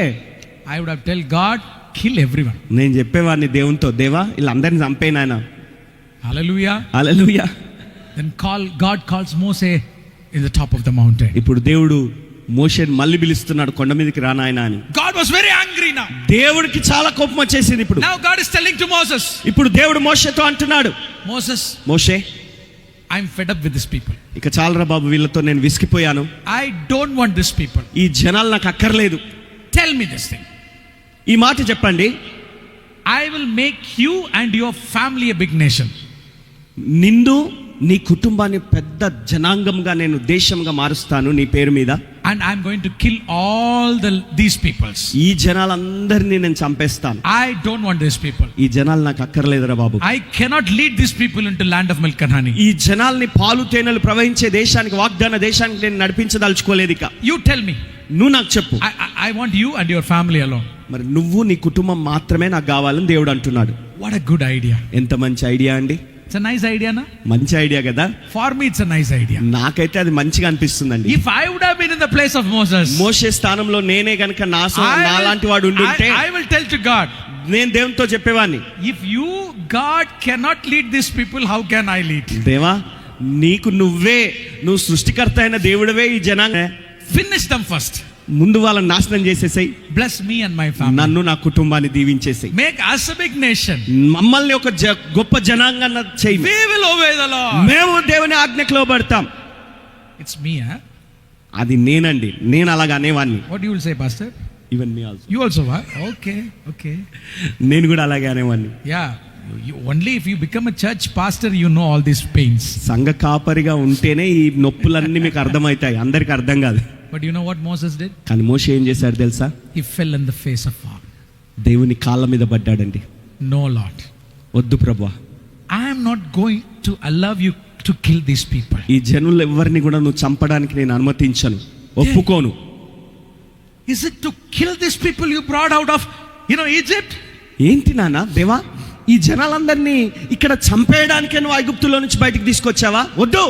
I would have tell God, kill everyone. నేను చెప్పేవాడిని దేవునితో, దేవా వీళ్ళందరినీ చంపేయి నాయన. Hallelujah. Hallelujah. Then God calls Moses in the top of the mountain. ఇప్పుడు దేవుడు మోషేని మళ్ళీ పిలుస్తున్నాడు, కొండ మీదకి రా నాయనా అని. God was very angry now. దేవుడికి చాలా కోపం వచ్చేసింది. ఇప్పుడు Now God is telling to Moses, ఇప్పుడు దేవుడు మోషేతో అంటున్నాడు, Moses, Moshe I'm fed up with these people. ఇక చాలరా బాబు, వీళ్ళతో నేను విసిగిపోయాను. I don't want these people. ఈ జనాలు నాకు అక్కర్లేదు. Tell me this thing. ఈ మాట చెప్పండి. I will make you and your family a big nation. నిన్ను నీ కుటుంబాన్ని పెద్ద జనాంగంగా నేను దేశంగా మారుస్తాను నీ పేరు మీద. And I'm going to kill all these peoples. ఈ జనాలందరినీ నేను చంపేస్తాను. I don't want these people. ఈ జనాలు నాకు అక్కర్లేదురా బాబు. I cannot lead these people into land of milk and honey. ఈ జనాల్ని పాలు తేనెలు ప్రవహించే దేశానికి, వాగ్దాన దేశానికి నేను నడిపించదలుచుకోలేదు. ఇక You tell me. నువ్వు నాకు చెప్పు. I want you and your family alone. మరి నువ్వు నీ కుటుంబం మాత్రమే నాకు కావాలని దేవుడు అంటున్నాడు. What a good idea. ఎంత మంచి ఐడియా అండి. It's a nice idea, na? మంచి ఐడియా కదా. For me it's a nice idea. నాకైతే అది మంచిగా అనిపిస్తుందండి. If I would have been in the place of Moses, మోషే స్థానంలో నేనే గనుక నాలాంటి వాడు ఉండుంటే I will tell to God, నేను దేవునితో చెప్పేవాడిని, if you God cannot lead these people, how can I lead? దేవా నువ్వు సృష్టికర్త అయిన దేవుడివే ఈ జనాన్ని Finish them first. ముందు వాళ్ళని నాశనం చేసేసాయి. Bless me and my family. నన్ను నా కుటుంబాన్ని దీవించేసాయి. Make us a big nation. మమ్మల్ని ఒక గొప్ప జనాంగాన్ని చేయి. We will obey the Lord. మేము దేవుని ఆజ్ఞకు లోబడతాం. It's me, huh? అది నేనండి, నేను అలాగా అనేవాడిని. What you will say, pastor? Even me also. You also, huh? Okay. నేను కూడా అలాగే అనేవాడిని. Yeah. Only if you become a church pastor, you know all these pains. సంఘ కాపరిగా ఉంటేనే ఈ నొప్పులన్నీ మీకు అర్థమవుతాయి, అందరికి అర్థం కాదు. But you know what Moses did? కానీ మోషే ఏం చేశాడు తెలుసా? He fell in the face of God. దేవుని కాళ్ళ మీద పడ్డాడండి. No, Lord. వద్దు ప్రభువా, I am not going to allow you to kill these people. ఈ జనులు ఎవరిని కూడా నువ్వు చంపడానికి నేను అనుమతించను, ఒప్పుకోను. Is it to kill these people you brought out of, Egypt? ఏంటి నాన్న దేవా, ఈ జనాలందరినీ ఇక్కడ చంపేయడానికే నువ్వు ఐగుప్తులో నుంచి బయటికి తీసుకొచ్చావా? వద్దు.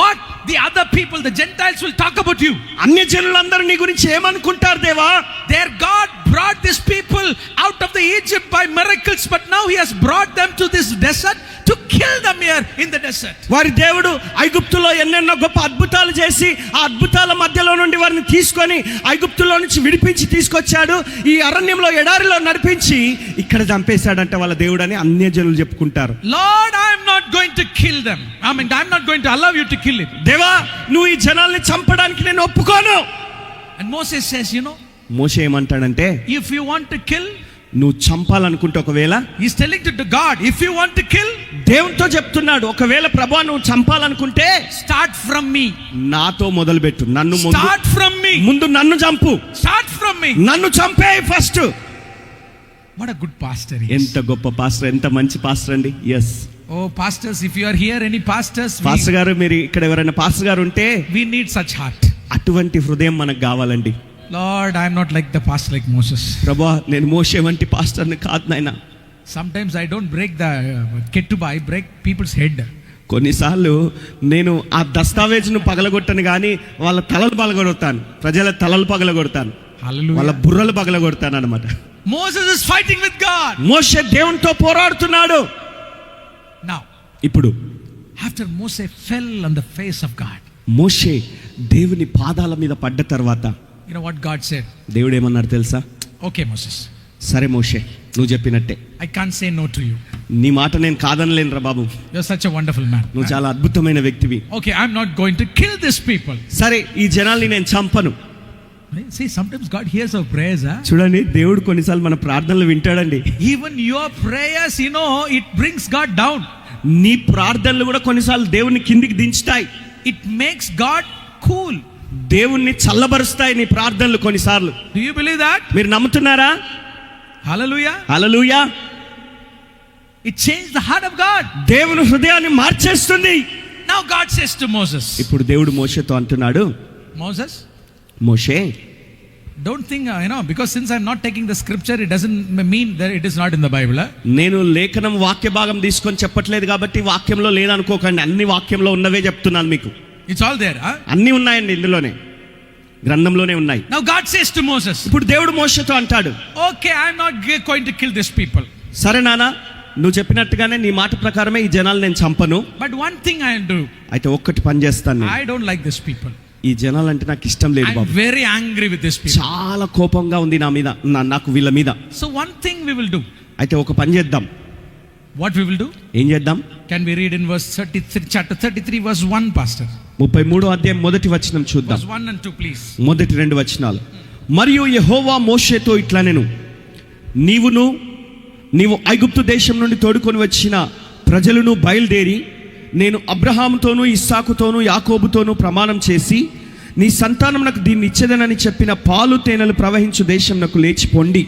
What? The other people, the Gentiles will talk about you. అన్య జనులందరూ నీ గురించి ఏమనుకుంటారు దేవా? Their God brought these people out of the Egypt by miracles, but now he has brought them to this desert to kill them here in the desert. వారి దేవుడు ఐగుప్తులో ఎన్నెన్నో గొప్ప అద్భుతాలు చేసి ఆ అద్భుతాల మధ్యలో నుండి వారిని తీసుకొని ఐగుప్తులో నుంచి విడిపించి తీసుకొచ్చాడు. ఈ అరణ్యంలో ఎడారిలో నడిపించి ఇక్కడ చంపేశాడంట వాళ్ళ దేవుడు అని అన్య జనులు చెప్పుకుంటారు. Lord, I am not going to kill them. I am not going to allow you to kill it. దేవా, నువ్వు ఈ జనాల్ని చంపడానికి నేను ఒప్పుకోను. And Moses says, మోషే ఏమంటాడంటే, if you want to kill, నువ్వు చంపాలనుకుంటే ఒకవేళ, he's telling to God, if you want to kill, దేవునితో చెప్తున్నాడు, ఒకవేళ ప్రభువా నువ్వు చంపాలనుకుంటే start from me. నాతో మొదలుపెట్టు. Start from me. ముందు నన్ను చంపు. Start from me. నన్ను చంపే first. What a good pastor he is. ఎంత గొప్ప పాస్టర్, ఎంత మంచి పాస్టర్ అండి. Yes. Oh pastors, if you are here, any pastors, pastor గారు, మీరు ఇక్కడ ఎవరైనా పాస్టర్ గారు ఉంటే we need such heart. అటువంటి హృదయం మనకు కావాలండి. Lord, I am not like the pastor like Moses. ప్రభువా, నేను మోషే వంటి పాస్టర్ని కాదు నాయనా. Sometimes I don't break the ketubah, I break people's head. కొన్నిసార్లు నేను ఆ దస్తావేజును పగలగొట్టను కానీ వాళ్ళ తలలు పగలగొడతాను, ప్రజల తలలు పగలగొడతాను, Hallelujah. వాళ్ళ బుర్రలు పగలగొడతాను అనమాట. Moses is fighting with God. మోషే దేవునితో పోరాడుతున్నాడు. Now, ఇప్పుడు after Moses fell on the face of God, మోషే దేవుని పాదాల మీద పడ్డ తర్వాత you know what God said? దేవుడు ఏమన్నాడు తెలుసా? Okay, Moses, సరే మోషే, నువ్వు చెప్పినట్టే, I can't say no to you. నీ మాట నేను కాదనలేనురా బాబు, You're such a wonderful man. నువ్వు చాలా అద్భుతమైన వ్యక్తివి. Okay, I'm not going to kill these people. సరే, ఈ జనాల్ని నేను చంపను. See, sometimes God hears our prayers. Huh? చూడండి, దేవుడు కొన్నిసార్లు మన ప్రార్థనలు వింటాడండి. Even your prayers, you know, it brings God down. నీ ప్రార్థనలు కూడా కొన్నిసార్లు దేవుని కిందికి దించుతాయి. It makes God cool. దేవుణ్ణి చల్లబరుస్తాయి నీ ప్రార్థనలు కొన్నిసార్లు. Do you believe that? మీరు నమ్ముతున్నారా? Hallelujah. Hallelujah. It changed the heart of God. దేవుని హృదయాన్ని మార్చేస్తుంది. Now God says to Moses, ఇప్పుడు దేవుడు మోషేతో అంటున్నాడు, Moses, Moshe, don't think, because since I'm not taking the scripture, it doesn't mean that it is not in the Bible. Huh? నేను లేఖనం వాక్య భాగం తీసుకొని చెప్పట్లేదు కాబట్టి వాక్యంలో లేదనుకోకండి, అన్ని వాక్యంలో ఉన్నవే చెప్తున్నాను మీకు. It's all there. Huh? అన్ని ఉన్నాయండి, ఇందులోనే గ్రంథంలోనే ఉన్నాయి. Now God says to Moses, ఇప్పుడు దేవుడు మోషేతో అంటాడు, okay, I'm not going to kill these people. సరే నాన్న, నువ్వు చెప్పినట్టుగానే నీ మాట ప్రకారమే ఈ జనాలు నేను చంపను. But one thing I'll do. అయితే ఒక్కటి పని చేస్తాను, I don't like these people. ఈ జనాలంటే నాకు ఇష్టం లేదు I'm Babu, very angry with these people. చాలా కోపంగా ఉంది నా మీద, నాకు వీళ్ళ మీద. So one thing we will do. అయితే ఒక పని చేద్దాం. What we will do? ఏం చేద్దాం? Can we read in verse 33, chapter 33, verse 1, Pastor? 33వ అధ్యాయం మొదటి వచనం చూద్దాం. Verse 1 and 2, please. మొదటి 2 వచనాలు. మరియు యెహోవా మోషేతో ఇట్లనెను, నీవు ఐగుప్తు దేశం నుండి తోడుకొని వచ్చిన ప్రజలను బయలుదేరి నేను అబ్రహాముతోనూ ఇస్సాకుతోనూ యాకోబుతోనూ ప్రమాణం చేసి నీ సంతానమునకు దీన్ని ఇచ్చేదనని చెప్పిన పాలు తేనెలు ప్రవహించు దేశంనకు లేచిపోండి.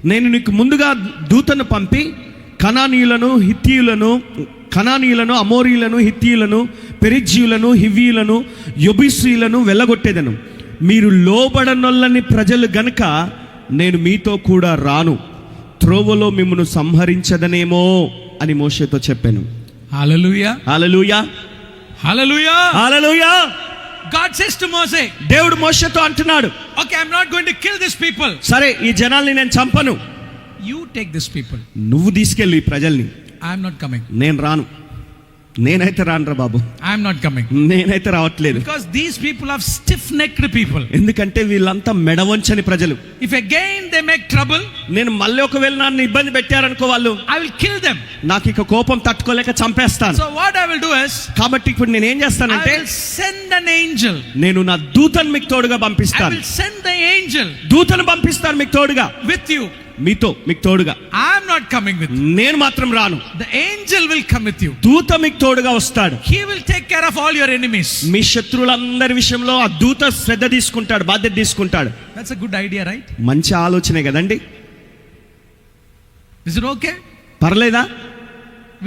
నేను నీకు ముందుగా దూతను పంపి కనానీయులను అమోరీయులను హిత్తీయులను పెరిజ్జీయులను హివ్వీయులను యెబూసీయులను వెళ్ళగొట్టేదను. మీరు లోబడనొల్లని ప్రజలు గనుక నేను మీతో కూడా రాను, త్రోవలో మిమ్మును సంహరించదనేమో అని మోషేతో చెప్పాను. Hallelujah. Hallelujah. Hallelujah. Hallelujah. God says to Moses, దేవుడు మోషేతో అంటున్నాడు, okay, I'm not going to kill these people. సరే, ఈ జనాల్ని నేను చంపను, You take these people. నువ్వు తీసుకెళ్ళు ఈ ప్రజల్ని. I'm not coming. నేను రాను, నేనైతే రానురా బాబు, I'm not coming. నేనైతే రావట్లేదు. Because these people are stiff-necked people. ఎందుకంటే వీళ్ళంతా మెడవంచని ప్రజలు. If again they make trouble, నేను మళ్ళీ ఒకవేళ నన్ను ఇబ్బంది పెట్టారనుకో వాళ్ళు, I will kill them. నాకు ఇక కోపం తట్టుకోలేక చంపేస్తాను. So what I will do is, కాబట్టి ఇప్పుడు నేను ఏం I చేస్తానంటే, will send an angel. నేను నా దూతను మీకు తోడుగా I పంపిస్తాను. will send the angel దూతను పంపిస్తాను మీకు తోడుగా, with you. మీకు తోడుగా. I'm not coming with you. నేను మాత్రం రాను, The angel will come with you. దూత మీకు తోడుగా వస్తాడు. He will take care of all your enemies. మీ శత్రువులందరి విషయంలో ఆ దూత శ్రద్ధ తీసుకుంటాడు, బాధ్యత తీసుకుంటాడు. That's a good idea, right? మంచి ఆలోచనే కదండి. Is it okay? పర్లేదా?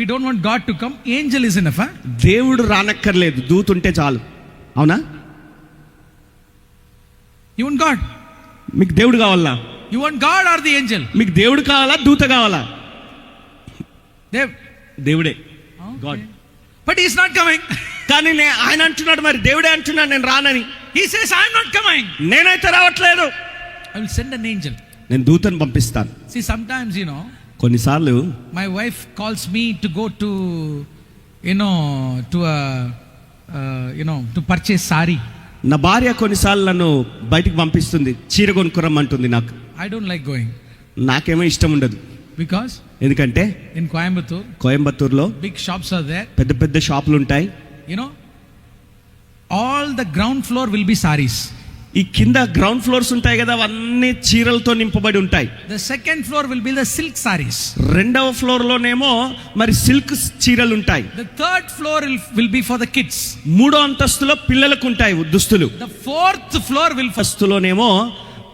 We don't want God to come. Angel is enough, huh? దేవుడు రానక్కర్లేదు, దూత ఉంటే చాలు. అవునా? You want God? మీకు దేవుడు కావాలా? You want God or the angel? మీకు దేవుడు కావాలా, దూత కావాలా? దేవుడే, God. But he's not coming. కానీ ఆయన అంటున్నాడు, మరి దేవుడే అంటున్నాడు నేను రానని. He says, I'm not coming. నేనైతే రావట్లేదు, I will send an angel. నేను దూతను పంపిస్తాను. See, sometimes, కొన్నిసార్లు my wife calls me to go to, to purchase sari. నా భార్య కొన్నిసార్లు నన్ను బయటికి పంపిస్తుంది, చీర కొనుక్కురమ్మంటుంది. నాకు I don't like going. నాకేమో ఇష్టం ఉండదు. Because ఎందుకంటే in Coimbatore, కోయంబత్తూరులో big shops are there. పెద్ద పెద్ద షాపులు ఉంటాయి. All the ground floor will be saris. ఈ కింద గ్రౌండ్ ఫ్లోర్స్ ఉంటాయి కదా, అవన్నీ చీరలతో నింపబడి ఉంటాయి. The second floor will be the silk saris. రెండవ ఫ్లోర్ లోనేమో మరి సిల్క్ చీరలు ఉంటాయి. The third floor will be for the kids. మూడో అంతస్తులో పిల్లలకు ఉంటాయి దుస్తులు. The fourth floor will for అంతస్తులోనేమో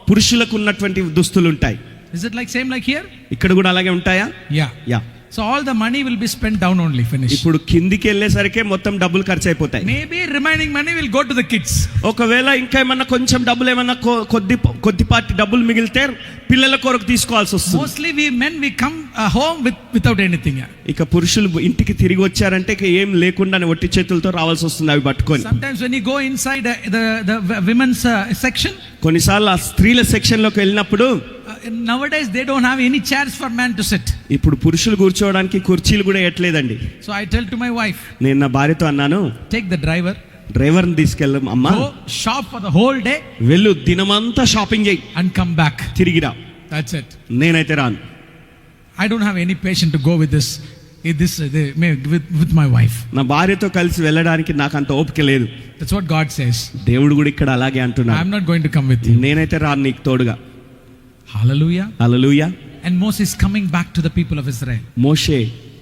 పురుషులకు ఉన్నటువంటి దుస్తులు ఉంటాయి. Is it same like here? ఇక్కడ కూడా అలాగే ఉంటాయా? Yeah. So all the money will be spent down only. Finish. ఇప్పుడు కిందికి వెళ్ళేసరికి మొత్తం డబ్బులు ఖర్చు అయిపోతాయి. Maybe remaining money will go to the kids. ఒకవేళ ఇంకా ఏమన్నా కొంచెం డబ్బులు ఏమన్నా కొద్దిపాటి డబ్బులు మిగిలితే పిల్లల కొరకు తీసుకోవాల్సి వస్తుంది. Mostly we men, we come home without anything. ఇక పురుషులు ఇంటికి తిరిగి వచ్చారంటే ఇక ఏం లేకుండానే ఒట్టి చేతులతో రావాల్సి వస్తుంది అవి పట్టుకొని. Sometimes when you go inside the women's section, కొన్నిసార్లు ఆ స్త్రీల సెక్షన్ లోకి వెళ్ళినప్పుడు nowadays they don't have any chairs for men to sit. ఇప్పుడు పురుషులు కూర్చోవడానికి కుర్చీలు కూడా ఎట్లేదండి. So I tell to my wife, నేను నా భార్యతో అన్నాను, take the driver, డ్రైవర్ని తీసుకెళ్ళం అమ్మా, go shop for the whole day, వెళ్ళు దినమంతా షాపింగ్ చేయి, and come back. తిరిగిరా. That's it. నేనైతే రాను. I don't have any patience to go with with my wife. నా భార్యతో కలిసి వెళ్ళడానికి నాకు అంత ఓపిక లేదు. That's what God says. దేవుడు కూడా ఇక్కడ అలాగే అంటున్నాడు, I'm not going to come with you. నేనైతే రాను నీకు తోడుగా. Hallelujah. Hallelujah. And Moses is coming back to the people of Israel. Moshe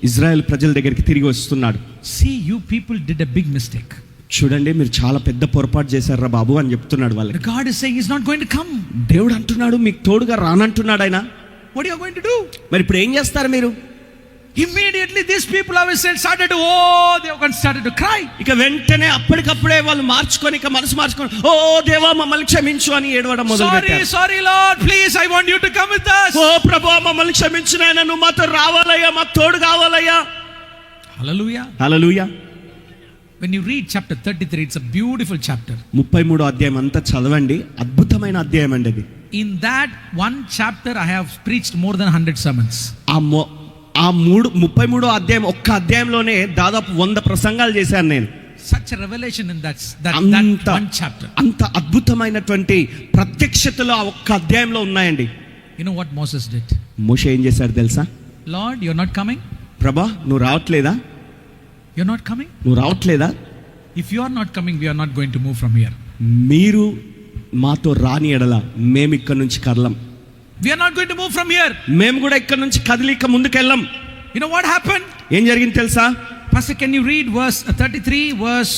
Israel ప్రజల దగ్గరికి తిరిగి వస్తున్నాడు. See, you people did a big mistake. చూడండి మీరు చాలా పెద్ద పొరపాటు చేశారా బాబు అని చెప్తున్నాడు వాళ్ళకి. The God is saying he's not going to come. దేవుడు అంటున్నాడు మీకు తోడుగా రానంటున్నాడు ఆయన. What are you going to do? మరి ఇప్పుడు ఏం చేస్తారు మీరు? Immediately these people of Israel started to cry. ఇక వెంటనే అప్పటికప్పుడే వాళ్ళు మార్చుకొని ఇక మనసు మార్చుకొని ఓ దేవా మమ్మల్ని క్షమించు అని ఏడవడం మొదలుపెట్టారు. Sorry Lord, please, I want you to come with us. ఓ ప్రభువా మమ్మల్ని క్షమించు నాయనా, నువ్వు మాతో రావాలయ్యా, మాకు తోడు కావాలయ్యా. Hallelujah. Hallelujah. When you read chapter 33, it's a beautiful chapter. 33వ అధ్యాయం అంతా చదవండి, అద్భుతమైన అధ్యాయం అండి అది. In that one chapter I have preached more than 100 sermons. ఆ 33వ అధ్యాయం ఒక్క అధ్యాయంలోనే దాదాపు 100 ప్రసంగాలు చేశాను నేను. Such a revelation in that one chapter. అంత అద్భుతమైనటువంటి ప్రత్యక్షతలు ఆ ఒక్క అధ్యాయంలో ఉన్నాయండి. You know what Moses did? మోషే ఏం చేశాడు తెలుసా? Lord, you're not coming? ప్రభా నువ్వు రావట్లేదా? You're not coming? నువ్వు రావట్లేదా? If you are not coming, we are not going to move from here. మీరు మాతో రాని ఎడల మేము ఇక్కడ నుంచి కదలం. We are not going to move from here. మేము కూడా ఇక్కడ నుంచి కదిలిక ముందుకెళ్ళం. You know what happened? ఏం జరిగింది తెలుసా? Pastor, can you read verse 33 verse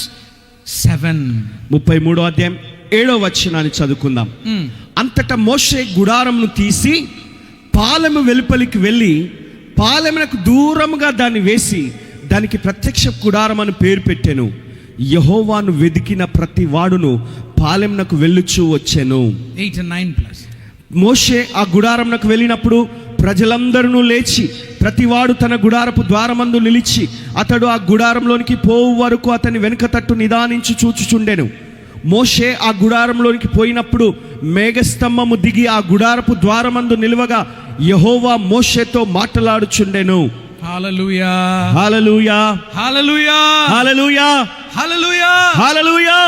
7? 33వ అధ్యాయం 7వ వచనాన్ని చదువుకుందాం. అంతటా మోషే గుడారంను తీసి పాలెము వెలుపలికి వెళ్ళి పాలెమునకు దూరముగా దాన్ని వేసి దానికి ప్రత్యక్ష గుడారం అని పేరు పెట్టెను. యెహోవాను వెదికిన ప్రతి వాడును పాలెమునకు వెళ్ళుచూ వచ్చెను. 8 and 9 plus. మోషే ఆ గుడారంనకు వెళ్ళినప్పుడు ప్రజలందరూ లేచి ప్రతివాడు తన గుడారపు ద్వారమందు నిలిచి అతడు ఆ గుడారంలోనికి పోవు వరకు అతని వెనుక తట్టు నిదానించి చూచుచుండెను. మోషే ఆ గుడారంలోనికి పోయినప్పుడు మేఘస్తంభము దిగి ఆ గుడారపు ద్వారమందు నిలువగా యెహోవా మోషేతో మాట్లాడుచుండెను. Hallelujah. Hallelujah. Hallelujah. Hallelujah. Hallelujah. Hallelujah.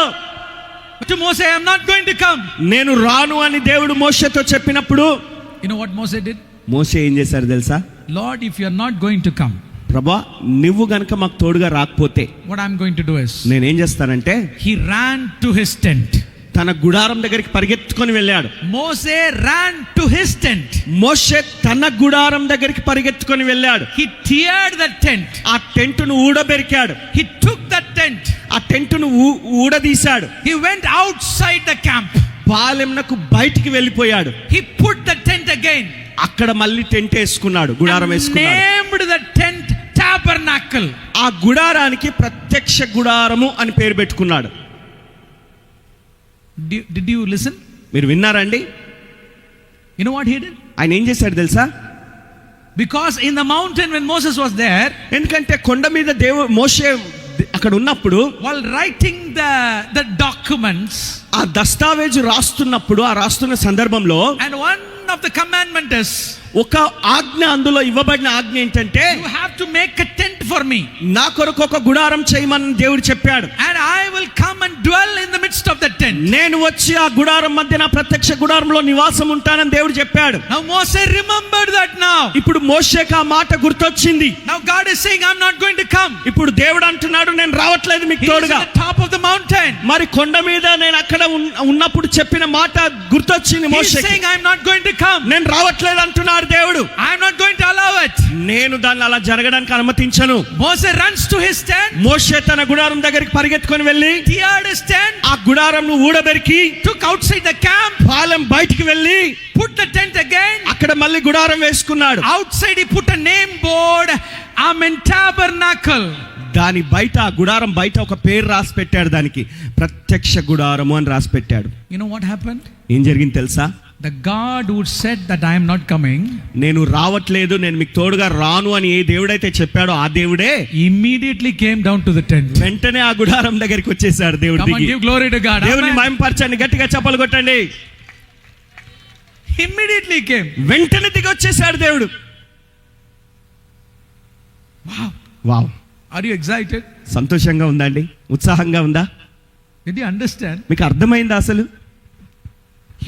To Moses, I am not going to come. నేను రాను అని దేవుడు మోషేతో చెప్పినప్పుడు You know what Moses did? మోషే ఏం చేశారు తెలుసా? Lord, if you are not going to come, ప్రభా నువ్వు గనుక మాకు తోడుగా రాకపోతే what I am going to do is, నేనేం చేస్తానంటే, he ran to his tent. తన గుడారం దగ్గరికి పరిగెత్తుకొని వెళ్ళాడు. Moses ran to his tent. మోషే తన గుడారం దగ్గరికి పరిగెత్తుకొని వెళ్ళాడు. He teared the tent. ఆ టెంటును ఊడబెరికాడు. He took the tent. ఆ టెంటును ఊడదీశాడు. He went outside the camp. పాలెంనకు బయటికి వెళ్ళిపోయాడు. He put the tent again. అక్కడ మళ్ళీ టెంట్ వేసుకున్నాడు, గుడారం వేసుకున్నాడు. Named the tent tabernacle. ఆ గుడారానికి ప్రత్యక్ష గుడారము అని పేరు పెట్టుకున్నాడు. Did you listen? మీరు విన్నారండి? You know what he did? ఆయన ఏం చేశాడు తెలుసా? Because in the mountain when Moses was there, ఎందుకంటే కొండ మీద మోషే అక్కడ ఉన్నప్పుడు while writing the documents, ఆ దస్తావేజు రాస్తున్నప్పుడు ఆ రాస్తున్న సందర్భంలో and one of the commandment is, ఒక ఆజ్ఞ, అందులో ఇవ్వబడిన ఆజ్ఞ ఏంటంటే you have to make a tent for me. నా కొరకు ఒక గుడారం చేయమని దేవుడు చెప్పాడు. And I will come and dwell in the midst of the tent. నేను వచ్చి ఆ గుడారం మధ్య నా ప్రత్యక్ష గుడారంలో నివాసం ఉంటానని దేవుడు చెప్పాడు. Now Moses remembered that now. ఇప్పుడు మోషేకి ఆ మాట గుర్తొచ్చింది. Now God is saying, I'm not going to come. ఇప్పుడు దేవుడు అంటున్నాడు నేను రావట్లేదు మీకు He is తోడుగా. at the top of the mountain. మరి కొండ మీద నేను అక్కడ ఉన్నప్పుడు చెప్పిన మాట గుర్తొచ్చింది He is మోషేకి. saying, I'm not going to come. నేను రావట్లేదు అంటున్నాడు దేవుడు. I'm not going to allow it. నేను దాన్ని అలా జరగడానికి అనుమతించను. Moses runs to his tent. మోషే తన గుడారం దగ్గరికి పరిగెత్తుకొని వెళ్ళి Teared his tent. ఆ గుడారంను ఊడబెరికి Took outside the camp. Palem బయటికి వెళ్ళి Put the tent again. అక్కడ మళ్ళీ గుడారం వేసుకున్నాడు. Outside he put a name board. Amen tabernacle. దాని బయట ఆ గుడారం బయట ఒక పేరు రాసి పెట్టాడు, దానికి ప్రత్యక్ష గుడారము అని రాసి పెట్టాడు. You know what happened? ఏం జరిగింది తెలుసా? The God who said that I am not coming నేను రావట్లేదు, నేను మీకు తోడుగా రాను అని ఏ దేవుడైతే చెప్పాడో ఆ దేవుడే immediately came down to the tent. వెంటనే ఆ గుడారం దగ్గరికి వచ్చేసాడు దేవుడు Come on, దిగి. give glory to God. దేవుని Amen. మహిమపరచండి, గట్టిగా చప్పలు కొట్టండి. Immediately came. వెంటనే దిగి వచ్చేసాడు దేవుడు. Wow. Wow, Are you excited? సంతోషంగా ఉందండి, ఉత్సాహంగా ఉందా? Did you understand? మీకు అర్థమైందా అసలు?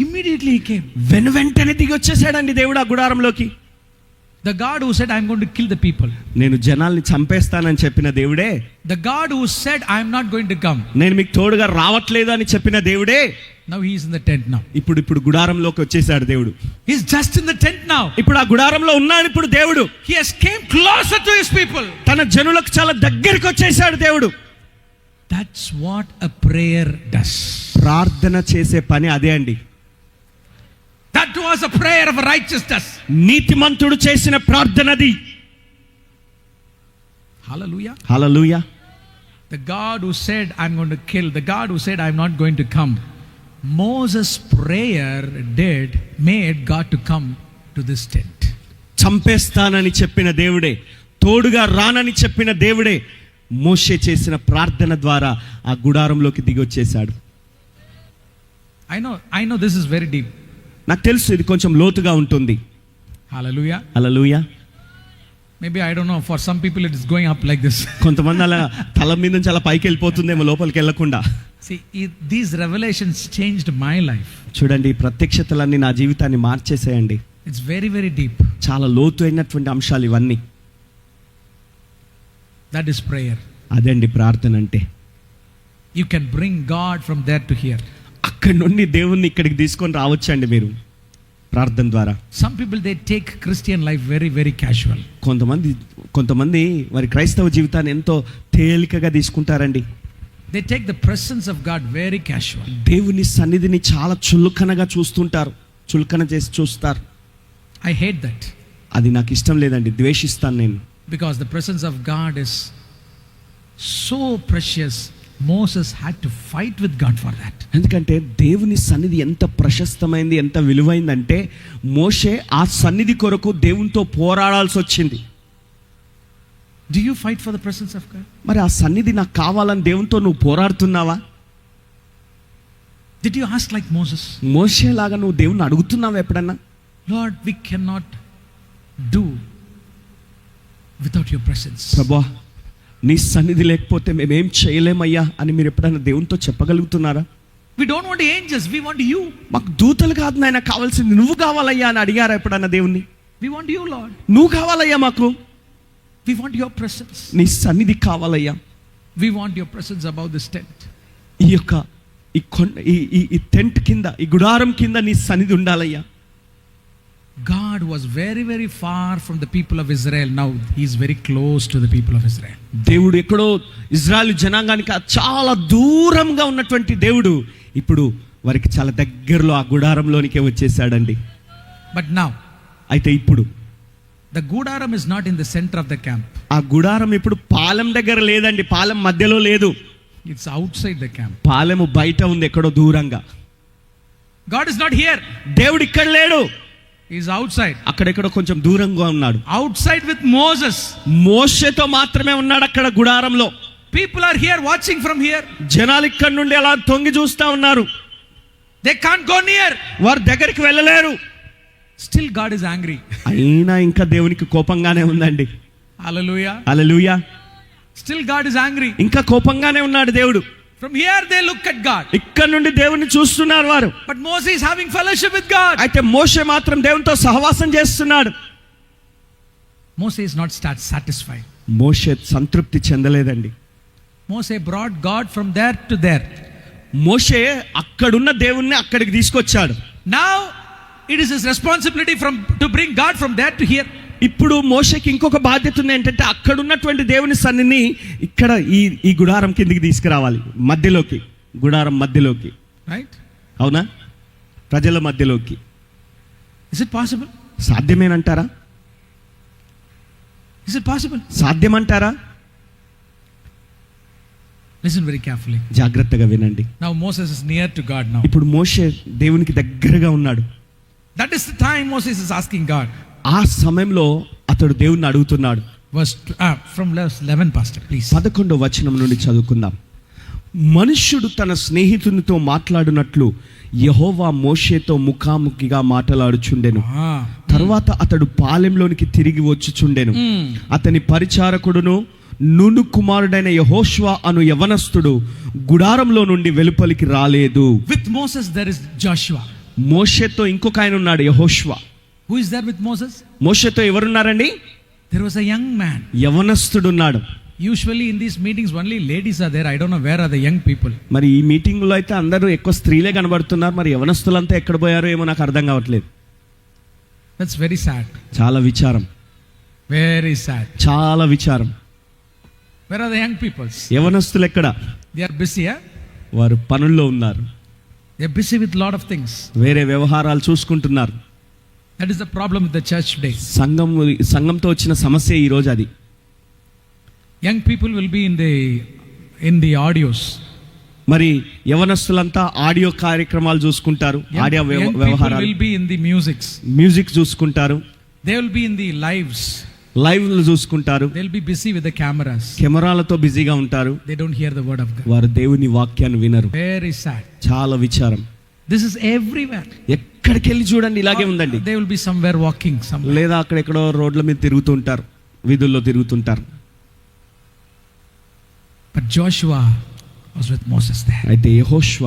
Immediately he came. వెంటనే దిగి వచ్చేసాడండి దేవుడు ఆ గుడారంలోకి. The God who said I am going to kill the people. నేను జనాల్ని చంపేస్తానని చెప్పిన దేవుడే, The God who said I am not going to come. నేను మీకు తోడుగా రావట్లేదు అని చెప్పిన దేవుడే Now he is in the tent now. ఇప్పుడు గుడారంలోకి వచ్చేసాడు దేవుడు. He's just in the tent now. ఇప్పుడు ఆ గుడారంలో ఉన్నాడు ఇప్పుడు దేవుడు. He has came closer to his people. తన జనులకు చాలా దగ్గరికి వచ్చేసాడు దేవుడు. That's what a prayer does. ప్రార్థన చేసే పని అదే అండి. That was a prayer of righteousness. నీతిమంతుడు చేసిన ప్రార్థనది. Hallelujah. Hallelujah. The God who said I'm going to kill, the God who said I'm not going to come. Moses' prayer made God to come to this tent. చంపేస్తానని చెప్పిన దేవుడే, తోడుగా రానని చెప్పిన దేవుడే మోషే చేసిన ప్రార్థన ద్వారా ఆ గుడారంలోకి దిగి వచ్చేసాడు. I know this is very deep. నాకు తెలుసు ఇది కొంచెం లోతుగా ఉంటుంది. Hallelujah. Hallelujah. Maybe I don't know, for some people it is going up like this. కొంతమంది అలా తల మీద నుంచి అలా పైకి వెళ్ళిపోతుందేమో లోపలికి వెళ్ళకుండా. See, these revelations changed my life. చూడండి, ఈ ప్రత్యక్షతలన్నీ నా జీవితాన్ని మార్చేసాయండి. It's very, very deep. చాలా లోతు అయినటువంటి అంశాలు ఇవన్నీ. That is prayer. అదండి ప్రార్థన అంటే. You can bring God from there to here. అక్కడి నుండి దేవుణ్ణి ఇక్కడికి తీసుకొని రావచ్చండి మీరు ప్రార్థన ద్వారా. Some people, they take Christian life very, very casual. కొంతమంది వారి క్రైస్తవ జీవితాన్ని ఎంతో తేలికగా తీసుకుంటారండి. They take the presence of God very casual. దేవుని సన్నిధిని చాలా చులకనగా చూస్తుంటారు, చులకన చేసి చూస్తారు. I hate that. అది నాకు ఇష్టం లేదండి, ద్వేషిస్తాను నేను. Because the presence of God is so precious. Moses had to fight with God for that. ఎందుకంటే దేవుని సన్నిధి ఎంత ప్రశస్తమైంది, ఎంత విలువైందంటే మోషే ఆ సన్నిధి కొరకు దేవునితో పోరాడాల్సి వచ్చింది. Do you fight for the presence of God? మరి ఆ సన్నిధి నాకు కావాలని దేవునితో నువ్వు పోరాడుతున్నావా? Did you ask like Moses? మోషే లాగా నువ్వు దేవుని అడుగుతున్నావా ఎప్పుడన్నా? Lord, we cannot do without your presence. ప్రభువా, నీ సన్నిధి లేకపోతే మేమేం చేయలేమయ్యా అని మీరు ఎప్పుడైనా దేవునితో చెప్పగలుగుతున్నారా? We don't want angels, we want you. మాకు దూతలు కాదు నాయన కావాల్సింది, నువ్వు కావాలయ్యా అని అడిగారా ఎప్పుడన్నా దేవుణ్ణి? We want you, Lord. నువ్వు కావాలయ్యా మాకు, We want your presence. నీ సన్నిధి కావాలయ్యా. We want your presence above this tent. ఈ యొక్క ఈ టెంట్ కింద, ఈ గుడారం కింద నీ సన్నిధి ఉండాలయ్యా. God was very, very far from the people of Israel. Now he is very close to the people of Israel. దేవుడు ఎక్కడో ఇజ్రాయెల్ జనాంగానికి చాలా దూరంగా ఉన్నటువంటి దేవుడు ఇప్పుడు వారికి చాలా దగ్గరలో ఆ గుడారంలోనికే వచ్చేసాడండి. But now, అయితే ఇప్పుడు the gudaram is not in the center of the camp. ఆ గుడారం ఇప్పుడు పాలెం దగ్గర లేదండి, పాలెం మధ్యలో లేదు. It's outside the camp. పాలెము బయట ఉంది, ఎక్కడో దూరంగా. God is not here. దేవుడు ఇక్కడ లేడు, He is outside. అక్కడెక్కడో కొంచెం దూరంగా ఉన్నాడు. Outside with Moses. మోషేతో మాత్రమే ఉన్నాడు అక్కడ గుడారంలో. People are here watching from here. జనాలు ఇక్కడ నుండి అలా తొంగి చూస్తా ఉన్నారు. They can't go near. వారు దగ్గరికి వెళ్ళలేరు. Still God is angry. అయినా ఇంకా దేవునికి కోపంగానే ఉందండి. Hallelujah. Hallelujah. Still God is angry. ఇంకా కోపంగానే ఉన్నాడు దేవుడు. From here they look at God. ఇక్కడ నుండి దేవుని చూస్తున్నారు వారు. But Moses is having fellowship with God. అయితే మోషే మాత్రం దేవునితో సహవాసం చేస్తున్నాడు. Moses is not satisfied. మోషే సంతృప్తి చెందలేదండి. Moses brought God from there to there. మోషే అక్కడున్న దేవుణ్ణి అక్కడికి తీసుకొచ్చాడు. Now it is his responsibility to bring God from there to here. ఇప్పుడు మోషేకి ఇంకొక బాధ్యత ఉంది, ఏంటంటే అక్కడ ఉన్నటువంటి దేవుని సన్నిధిని ఇక్కడ ఈ గుడారం కిందికి తీసుకురావాలి, మధ్యలోకి, గుడారం మధ్యలోకి. Right? అవునా? ప్రజల మధ్యలోకి. Is it possible? సాధ్యమేనంటారా? Is it possible? సాధ్యమంటారా? Listen very carefully. జాగ్రత్తగా వినండి. Now Moses is near to God now. ఇప్పుడు మోషే దేవునికి దగ్గరగా ఉన్నాడు. That is the time Moses is asking God. ఆ సమయంలో అతడు దేవుణ్ణి అడుగుతున్నాడు. From verse 11, Pastor, please. 11వ వచనం నుండి చదువుకుందాం. మనుష్యుడు తన స్నేహితునితో మాట్లాడునట్లు యెహోవా మోషేతో ముఖాముఖిగా మాట్లాడుచుండెను. తర్వాత అతడు పాలెంలోనికి తిరిగి వచ్చుచుండెను. అతని పరిచారకుడును నూను కుమారుడైన యెహోషువ అను యవనస్తుడు గుడారంలో నుండి వెలుపలికి రాలేదు. With Moses there is Joshua. మోషేతో ఇంకొక ఆయన ఉన్నాడు, యెహోషువ. Who is there with Moses? మోషేతో ఎవరున్నారండి? There was a young man. యవనస్తుడు ఉన్నాడు. Usually in these meetings only ladies are there. I don't know where are the young people. మరి ఈ మీటింగ్ లో అయితే అందరూ ఎక్కువ స్త్రీలే కనబడుతున్నారు. మరి యవనస్తులంతా ఎక్కడ పోయారో ఏమో నాకు అర్థం కావట్లేదు. That's very sad. చాలా విచారం, Very sad. చాలా విచారం. Where are the young people? యవనస్తులు ఎక్కడ? They are busy, eh? వారు పనుల్లో ఉన్నారు. They are busy with lot of things. వేరే వ్యవహారాలు చూసుకుంటున్నారు. That is the problem with the church today. సంఘంతో వచ్చిన సమస్య ఈ రోజు అది. Young people will be in the audios. మరి యవనస్తులంతా ఆడియో కార్యక్రమాలు చూసుకుంటారు. ఆడియో Young people వ్యవహారాలు, will be in the musics. Music చూసుకుంటారు. They will be in the lives. లైవ్లు చూసుకుంటారు. They'll be busy with the cameras. కెమెరాలతో బిజీగా ఉంటారు. They don't hear the word of God. వారు దేవుని వాక్యాన్ని వినరు. Very sad. చాలా విచారం. This is everywhere. ఎక్కడికి వెళ్ళి చూడండి ఇలాగే ఉందండి. They will be somewhere walking somewhere. లేదా అక్కడెక్కడో రోడ్ల మీద తిరుగుతుంటారు, వీధుల్లో తిరుగుతుంటారు. But Joshua was with Moses there. అయితే యెహోషువ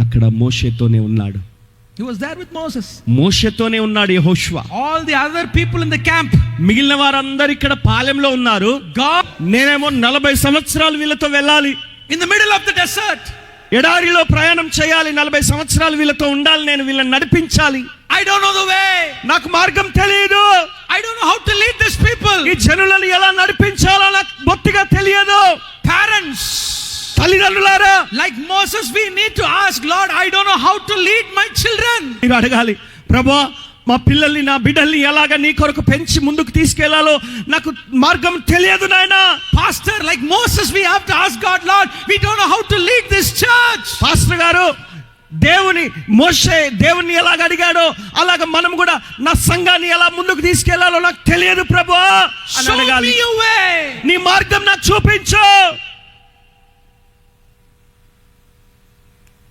అక్కడ మోషేతోనే ఉన్నాడు. He was there with Moses. మోషేతోనే ఉన్నాడు యెహోషువ. All the other people in the camp. మిగిలిన వారందరూ ఇక్కడ పాలెంలో ఉన్నారు. God, నేనేమో 40 సంవత్సరాలు వీళ్ళతో వెళ్ళాలి. in the middle of the desert. ఎడారిలో ప్రయాణం చేయాలి. 40 సంవత్సరాలు వీళ్ళతో ఉండాలి. నేను వీళ్ళని నడిపించాలి. I don't know the way. నాకు మార్గం తెలియదు. I don't know how to lead these people. ఈ జనులను ఎలా నడిపించాలో నాకు బొత్తిగా తెలియదు. Parents, తల్లిదండ్రులారా, like Moses, we need to ask, Lord, I don't know how to lead my children. మీరు అడగాలి, ప్రభువా మా పిల్లల్ని, నా బిడ్డల్ని ఎలాగ నీ కొరకు పెంచి ముందుకు తీసుకెళ్లాలో నాకు మార్గం తెలియదు నాయనా. Pastor, like Moses, we have to ask God, Lord, we don't know how to lead this church. Pastor గారు, మోషే దేవుని ఎలాగ అడిగాడో అలాగ మనం కూడా నా సంఘాన్ని ఎలా ముందుకు తీసుకెళ్లాలో నాకు తెలియదు ప్రభువా అని అడగాలి. నీ మార్గం నాకు చూపించు.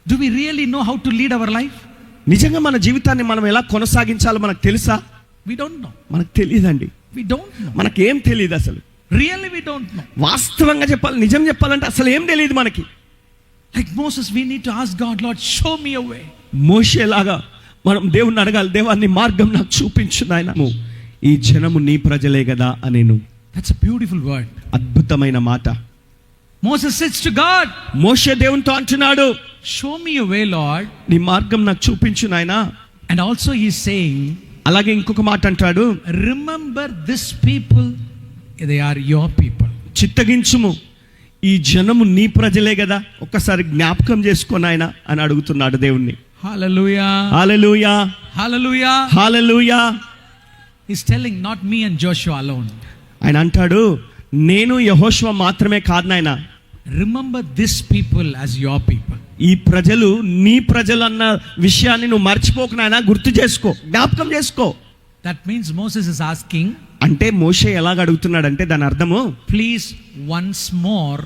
Do we really know how to lead our life? నిజంగా మన జీవితాన్ని మనం ఎలా కొనసాగించాలో మనకు తెలుసా? We don't know. మనకు తెలియదండి. We don't know. మనకేం తెలియదు అసలు. Really we don't know. వాస్తవంగా చెప్పాలి, నిజం చెప్పాలంటే అసలు ఏం తెలియదు మనకి. Like Moses, we need to ask God, Lord, show me a way. మోషేలాగా మనం దేవుణ్ణి అడగాలి, దేవా నీ మార్గం నాకు చూపించు నాయనా. ఈ జనము నీ ప్రజలే కదా అనేను. That's a beautiful word. అద్భుతమైన మాట. Moses says to God, మోషే దేవునితో అంటున్నాడు, show me a way, Lord. నీ మార్గం నాకు చూపించు నాయనా. And also he is saying, అలాగే ఇంకొక మాట అంటాడు, remember this people, they are your people. చిత్తగించుము, ఈ జనము నీ ప్రజలే కదా, ఒక్కసారి జ్ఞాపకం చేసుకో నాయనా అని అడుగుతున్నాడు దేవుణ్ణి. Hallelujah. Hallelujah, Hallelujah. Hallelujah. He's telling not me and Joshua alone. ఆయన అంటాడు, నేను యెహోషువ మాత్రమే కాదు నాయనా, remember this people as your people. ఈ ప్రజలు నీ ప్రజలు అన్న విషయాన్ని నువ్వు మర్చిపోకు నాయనా, గుర్తు చేసుకో, జ్ఞాపకం చేసుకో. That means Moses is asking, అంటే మోషే ఎలాగ అడుగుతున్నాడంటే దాని అర్థము, please once more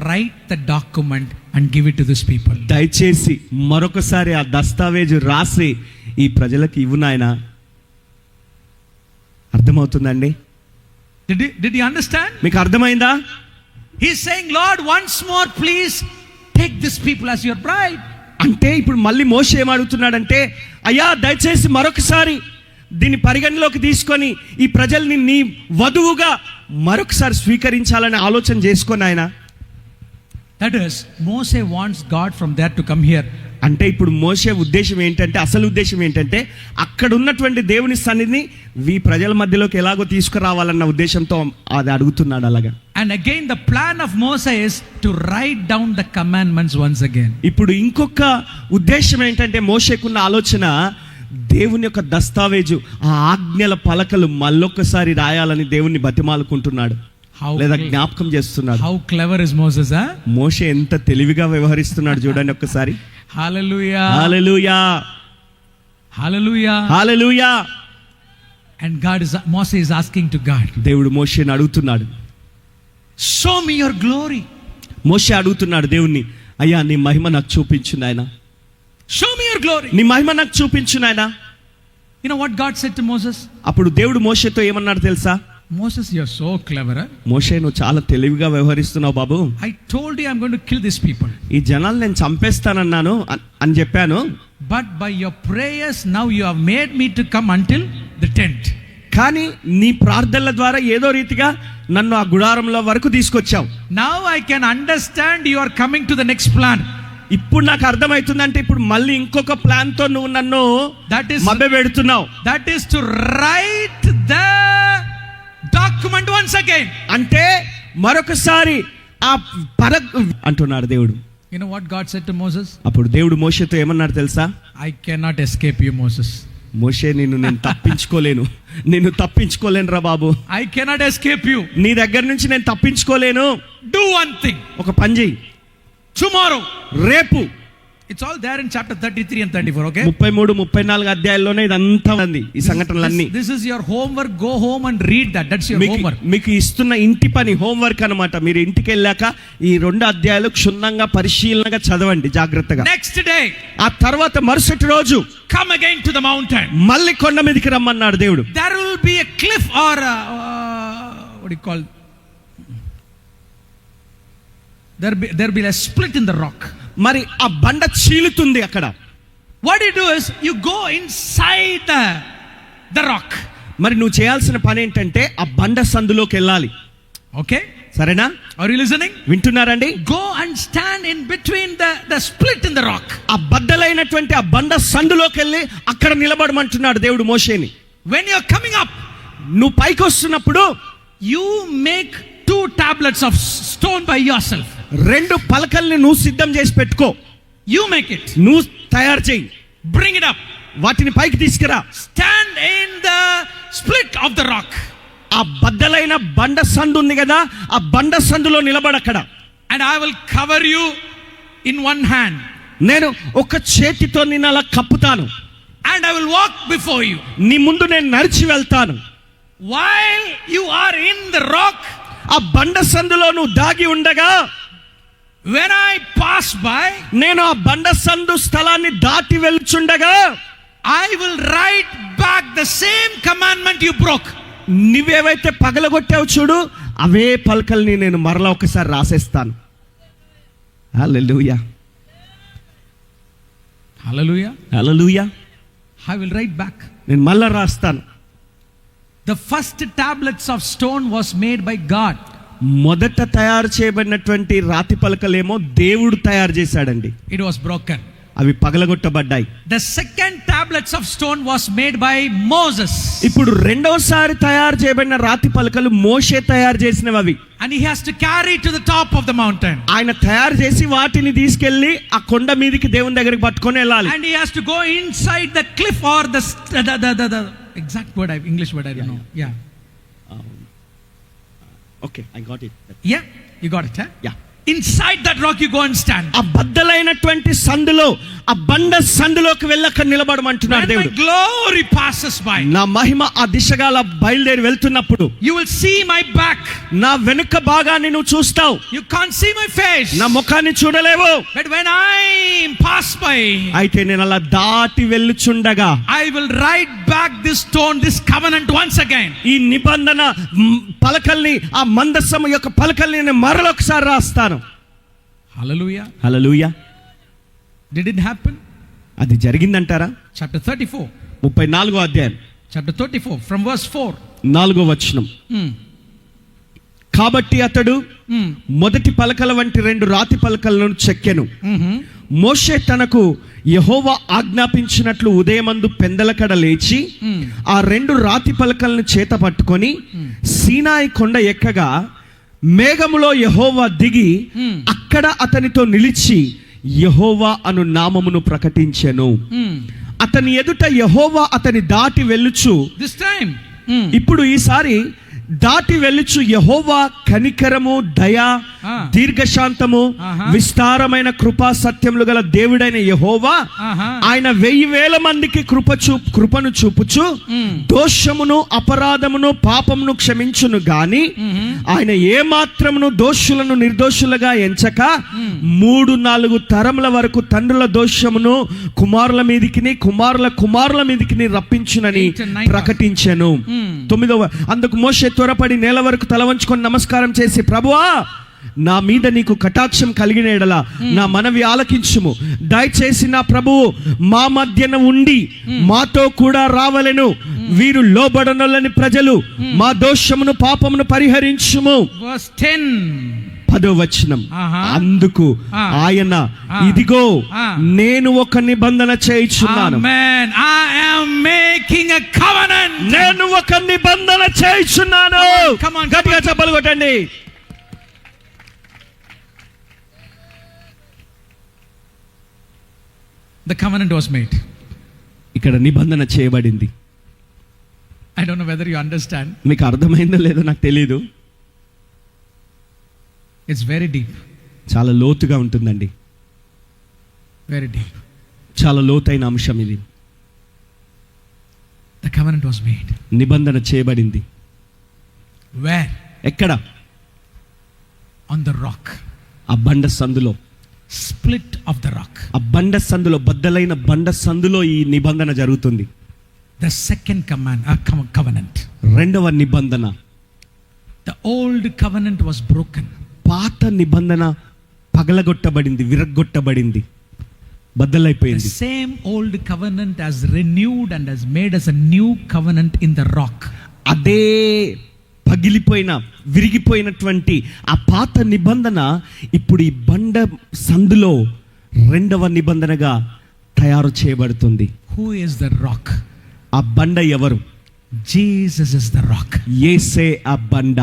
write the document and give it to these people. దయచేసి మరొకసారి ఆ దస్తావేజు రాసి ఈ ప్రజలకు ఇవ్వు నాయనా. అర్థమవుతుందండి? Did you understand? మీకు అర్థమైందా? He's saying, Lord, once more please take these people as your bride. అంటే ఇప్పుడు మళ్ళీ మోషే ఏం అడుగుతున్నాడంటే, అయ్యా దయచేసి మరొకసారి దీన్ని పరిగణలోకి తీసుకొని ఈ ప్రజల్ని నీ వధువుగా మరొకసారి స్వీకరించాలని ఆలోచన చేసుకొని ఆయన. That is, Moses wants God from there to come here. అంటే ఇప్పుడు మోషే ఉద్దేశం ఏంటంటే, అసలు ఉద్దేశం ఏంటంటే అక్కడ ఉన్నటువంటి దేవుని సన్నిధిని ఈ ప్రజల మధ్యలోకి ఎలాగో తీసుకురావాలన్న ఉద్దేశంతో అది అడుగుతున్నాడు అలాగా. And again the plan of Moses is to write down the commandments once again. ఇప్పుడు ఇంకొక ఉద్దేశం ఏంటంటే, మోషేకున్న ఆలోచన దేవుని యొక్క దస్తావేజు, ఆ ఆజ్ఞల పలకలు మళ్ళొక్కసారి రాయాలని దేవుణ్ణి బతిమాలుకుంటున్నాడు, లేదా జ్ఞాపకం చేస్తున్నాడు. How clever is Moses, huh? మోషే ఎంత తెలివిగా వ్యవహరిస్తున్నాడు చూడండి ఒక్కసారి. Hallelujah. Hallelujah, Hallelujah. Hallelujah. And Moses is asking to God, దేవుడు మోషేని అడుగుతున్నాడు, show me your glory. మోషే అడుగుతున్నాడు దేవుణ్ణి, అయ్యా నీ మహిమ నాకు చూపించు నాయనా, Show me your glory. నీ మహిమ నాకు చూపించు నాయనా. You know what God said to Moses? అప్పుడు దేవుడు మోషేతో ఏమన్నాడు తెలుసా? Moses, you're so clever. Huh? మోషే నువ్వు చాలా తెలివిగా వ్యవహరిస్తున్నావు బాబు. I told you I'm going to kill these people. ఈ జనాలు నేను చంపేస్తానన్నాను అని చెప్పాను. But by your prayers now you have made me to come until the tent. కానీ నీ ప్రార్థనల ద్వారా ఏదో రీతిగా నన్ను ఆ గుడారంలో వరకు తీసుకొచ్చావు. Now I can understand you are coming to the next plan. ఇప్పుడు నాకు అర్థమవుతుందంటే ఇప్పుడు మళ్ళీ ఇంకొక ప్లాన్ తో నువ్వు నన్ను మభ్యపెడుతున్నావు. That is to write the document once again. అంటే మరొకసారి ఆ అంటున్నాడు దేవుడు. You know what God said to Moses? అప్పుడు దేవుడు మోషేతో ఏమన్నాడు తెలుసా? I cannot escape you, Moses. మోషే నేను తప్పించుకోలేను రా బాబు. I cannot escape you. నీ దగ్గర నుంచి నేను తప్పించుకోలేను. Do one thing. ఒక పని చెయ్యి. Tomorrow. రేపు. It's all there in chapter 33 and 34, okay? 33-34 అధ్యాయాల్లోనే ఇదంతా ఉంది ఈ సంఘటనలన్నీ. This is your homework. Go home and read that. That's your homework. మీకు ఇస్తున్న ఇంటి పని, హోంవర్క్ అన్నమాట. మీరు ఇంటికి వెళ్ళాక ఈ 2 అధ్యాయాలు క్షుణ్ణంగా పరిశీలనగా చదవండి జాగ్రత్తగా. Next day. ఆ తర్వాత మరుసటి రోజు come again to the mountain. మళ్ళీ కొండ మీదకి రమ్మన్నాడు దేవుడు. There will be a cliff or what do you call? There will be a split in the rock. మరి ఆ బండ చీలుతుంది అక్కడ. What you do is you go inside the rock. మరి నువ్వు చేయాల్సిన పని ఏంటంటే ఆ బండ సందులోకి వెళ్ళాలి. Okay? సరేనా? Are you listening? వింటున్నారండి? Go and stand in between the split in the rock. ఆ బద్దలైనటువంటి ఆ బండ సందులోకి వెళ్ళి అక్కడ నిలబడమంటున్నాడు దేవుడు మోషేని. When you are coming up, నువ్వు పైకి వస్తున్నప్పుడు you make 2 tablets of stone by yourself. 2 పలకల్ని నువ్వు సిద్ధం చేసి పెట్టుకో. You make it. నువ్వు తయారు చేయి. Bring it up. వాటిని పైకి తీసుకురా. Stand in the split of the rock. ఆ బద్దలైన బండ సందు ఉంది కదా, ఆ బండ సందులో నిలబడక్కడ. And I will cover you in one hand. నేను ఒక చేతితో నిన్ను అలా కప్పుతాను. And I will walk before you. నీ ముందు నేను నడిచి వెళ్తాను. While you are in the rock, ఆ బండ సందులో నువ్వు దాగి ఉండగా, when I pass by, నేను ఆ బండ సందు స్థలాన్ని దాటి వెళ్చుండగా, I will write back the same commandment you broke. నువ్వేవైతే పగలగొట్టావు చూడు, అవే పలకల్ని నేను మరలా ఒకసారి రాసేస్తాను. హల్లెలూయా. Hallelujah. Hallelujah. I will write back. నేను మళ్ళా రాస్తాను. The first tablets of stone was made by God. మొదట తయారు చేయబడినటువంటి రాతి పలకలేమో దేవుడు తయారు చేశాడండి. It was broken. అవి పగలగొట్టబడ్డాయి. The second tablets of stone was made by Moses. ఇప్పుడు రెండోసారి తయారు చేయబడిన రాతి పలకలు మోషే తయారు చేసినవి అవి. And he has to carry to the top of the mountain. ఆయన తయారు చేసి వాటిని తీసుకెళ్లి ఆ కొండ మీదకి దేవుని దగ్గరికి పట్టుకొని వెళ్ళాలి. And he has to go inside the cliff or the exact word, English word I don't know. Yeah. Okay, I got it. Yeah, you got it, huh? Yeah. Inside that rock you go and stand. ఆ బద్దలైనటువంటి సందులో, ఆ బండ సందులోకి వెళ్ళి అక్కడ నిలబడమంటున్నాడు When my దేవుడు. glory passes by, నా మహిమ ఆ దిశగా అలా బయలుదేరి వెళ్తున్నప్పుడు you will see my back. నా వెనుక భాగాన్ని నువ్వు చూస్తావు. You can't see my face. నా ముఖాన్ని చూడలేవు. But when I pass by, అయితే నేను అలా దాటి వెళ్ళుచుండగా, I will write back this stone, this covenant once again. ఈ నిబంధన పలకల్ని, ఆ మందసము యొక్క పలకల్ని నేను మరొకసారి రాస్తాను. Hallelujah. Hallelujah. Did it happen? అది జరిగిందంటారా? Chapter 34. 34వ అధ్యాయం. Chapter 34 from verse 4. 4వ వచనం. కాబట్టి అతడు మొదటి పలకల వంటి 2 రాతి పలకలను చెక్కెను. మోషే తనకు యెహోవా ఆజ్ఞాపించినట్లు ఉదయమందు పెందలకడ లేచి ఆ 2 రాతి పలకలను చేత పట్టుకొని సీనాయి కొండ ఎక్కగా, మేఘములో యెహోవా దిగి అక్కడ అతనితో నిలిచి యెహోవా అను నామమును ప్రకటించెను. అతని ఎదుట యెహోవా అతని దాటి వెళ్ళుచు, This time, ఇప్పుడు ఈసారి దాటి వెళ్ళుచు యెహోవా కనికరము, దయ, దీర్ఘశాంతము, విస్తారమైన కృపా సత్యములు గల దేవుడైన యెహోవా ఆయన 1000 మందికి కృపను చూపుచు దోషమును, అపరాధమును, పాపమును క్షమించును గాని ఆయన ఏ మాత్రమును దోషులను నిర్దోషులుగా ఎంచక 3-4 తరముల వరకు తండ్రుల దోషమును కుమారుల మీదికి, కుమారుల మీదికి రప్పించునని ప్రకటించెను. 9వ అందుకు మోషే త్వరపడి నేల వరకు తల వంచుకొని నమస్కారం చేసి, ప్రభువా నా మీద నీకు కటాక్షం కలిగిన ఎడల నా మనవి ఆలకించుము. దయచేసి నా ప్రభువు మా మధ్యన ఉండి మాతో కూడా రావలెను. వీరు లోబడనొల్లని ప్రజలు, మా దోషమును పాపమును పరిహరించుము. 10వ వచనం. అందుకు ఆయన, ఇదిగో నేను ఒక నిబంధన చేయుచున్నాను. నేను ఒక నిబంధన చేయుచున్నాను. గట్టిగా చప్పలు కొట్టండి. The covenant was made. ఇక్కడ నిబంధన చేయబడింది. I don't know whether you understand. మీకు అర్థమైందో లేదో నాకు తెలియదు. It's very deep. చాలా లోతుగా ఉంటుందండి. Very deep. చాలా లోతైన అంశం ఇది. The covenant was made. నిబంధన చేయబడింది. Where? ఎక్కడ? On the rock. ఆ బండ సందులో. Split of the rock. ఆ బండ సందులో, బద్దలైన బండ సందులో ఈ నిబంధన జరుగుతుంది. The second covenant. రెండవ నిబంధన. The old covenant was broken. పాత నిబంధన పగలగొట్టబడింది, విరగ్గొట్టబడింది, బద్దలైపోయింది. The same old covenant has renewed and has made us a new covenant in the rock. అదే పగిలిపోయిన, విరిగిపోయినటువంటి ఆ పాత నిబంధన ఇప్పుడు ఈ బండ సందులో రెండవ నిబంధనగా తయారు చేయబడుతుంది. Who is the rock? ఆ బండ ఎవరు? Jesus is the rock. యేసే ఆ బండ.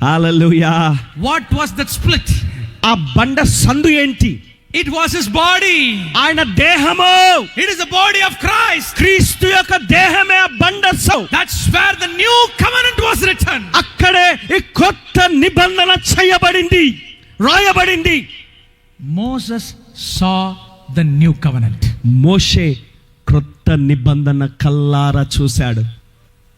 హల్లెలూయా. What was that split? ఆ బండ సందు ఏంటి? It was his body. ఆయన దేహము. It is the body of Christ. క్రీస్తు యొక్క దేహమే ఆ బండ సందు. That's where the new covenant was written. అక్కడే ఈ కొత్త నిబంధన చేయబడింది, రాయబడింది. Moses saw the new covenant. మోషే కొత్త నిబంధన కల్లారా చూశాడు.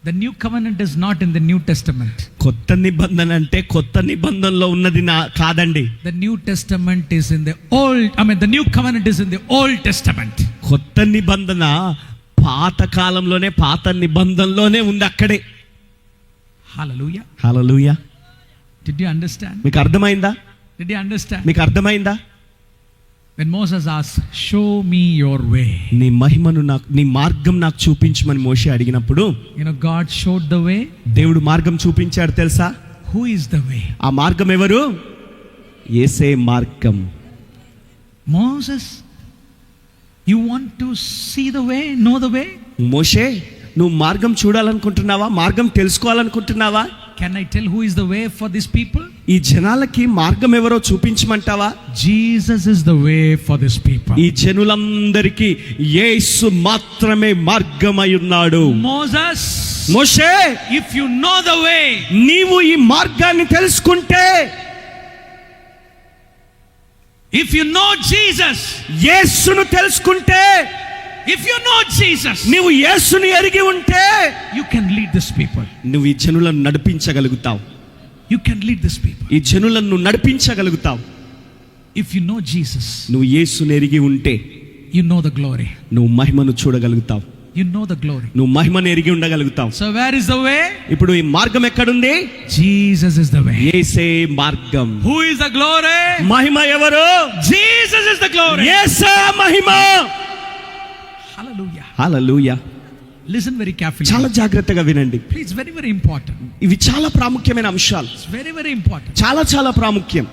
The new covenant is not in the New Testament. కొత్త నిబంధన అంటే కొత్త నిబంధనలో ఉన్నది కాదండి. The New Testament is in the the new covenant is in the Old Testament. కొత్త నిబంధన పాత కాలంలోనే, పాత నిబంధనలోనే ఉంది అక్కడే. Hallelujah. Hallelujah. Did you understand? మీకు అర్థమైందా? Did you understand? మీకు అర్థమైందా? When Moses asked, show me your way. నీ మహిమను నాకు, నీ మార్గం నాకు చూపించమని మోషే అడిగినప్పుడు, God showed the way. దేవుడు మార్గం చూపించాడు తెలుసా? Who is the way? ఆ మార్గం ఎవరు? యేసే మార్గం. Moses, you want to see the way, know the way? మోషే, నువ్వు మార్గం చూడాలనుకుంటున్నావా? మార్గం తెలుసుకోవాలనుకుంటున్నావా? Can I tell who is the way for these people? ఈ జనాలకి మార్గం ఎవరో చూపించమంటావా? Jesus is the way for these people. ఈ జనులందరికీ యేసు మాత్రమే మార్గమై ఉన్నాడు. మోషే, if you know the way, నీవు ఈ మార్గాన్ని తెలుసుకుంటే, if you know Jesus, యేసును తెలుసుకుంటే, if you know Jesus, నీవు యేసుని ఎరిగి ఉంటే, you can lead these people. నువ్వు ఈ జనులను నడిపించగలుగుతావు. You can lead these people. ఈ జనులను నడిపించగలుగుతావు. If you know Jesus, నువ్వు యేసుని ఎరిగి ఉంటే, you know the glory. నువ్వు మహిమను చూడగలుగుతావు. You know the glory. నువ్వు మహిమను ఎరిగి ఉండగలుగుతావు. So where is the way? ఇప్పుడు ఈ మార్గం ఎక్కడుంది? Jesus is the way. యేసే మార్గం. Who is the glory? మహిమ ఎవరు? Jesus is the glory. యేసే మహిమ. Hallelujah. హల్లెలూయా. Listen very carefully. చాలా జాగ్రత్తగా వినండి. Please, very very important. ఇవి చాలా ప్రాముఖ్యమైన అంశాలు. It's very very important. చాలా ప్రాముఖ్యం.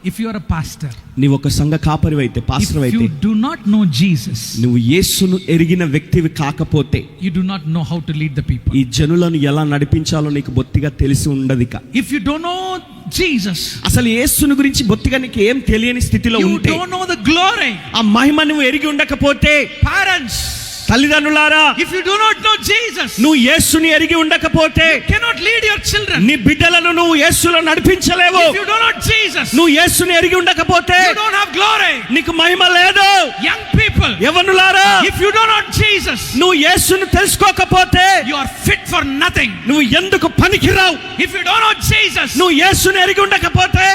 If you are a pastor, నీవు ఒక సంఘ కాపరి అయితే, పాస్టర్ if అయితే, you do not know Jesus, నువ్వు యేసును ఎరిగిన వ్యక్తివి కాకపోతే, you do not know how to lead the people. ఈ జనులను ఎలా నడిపించాలో నీకు బొత్తిగా తెలిసి ఉండదిక. If you don't know Jesus, అసలు యేసుని గురించి బొత్తిగా నీకు ఏం తెలియని స్థితిలో you ఉంటే, don't know the glory. ఆ మహిమ నువ్వు ఎరిగి ఉండకపోతే, Parents, తల్లిదండ్రులారా, if you do not know Jesus, నువ్వు యేసుని ఎరిగి ఉండకపోతే you cannot lead your children. నీ బిడ్డలను నువ్వు యేసులో నడిపించలేవు. If you do not Jesus, నువ్వు యేసుని ఎరిగి ఉండకపోతే you don't have glory. నీకు మహిమ లేదు. Young people, యవ్వనులారా, if you do not Jesus, నువ్వు యేసుని తెలుసుకోకపోతే you are fit for nothing. నువ్వు ఎందుకు పనికిరావు. If you do not Jesus, నువ్వు యేసుని ఎరిగి ఉండకపోతే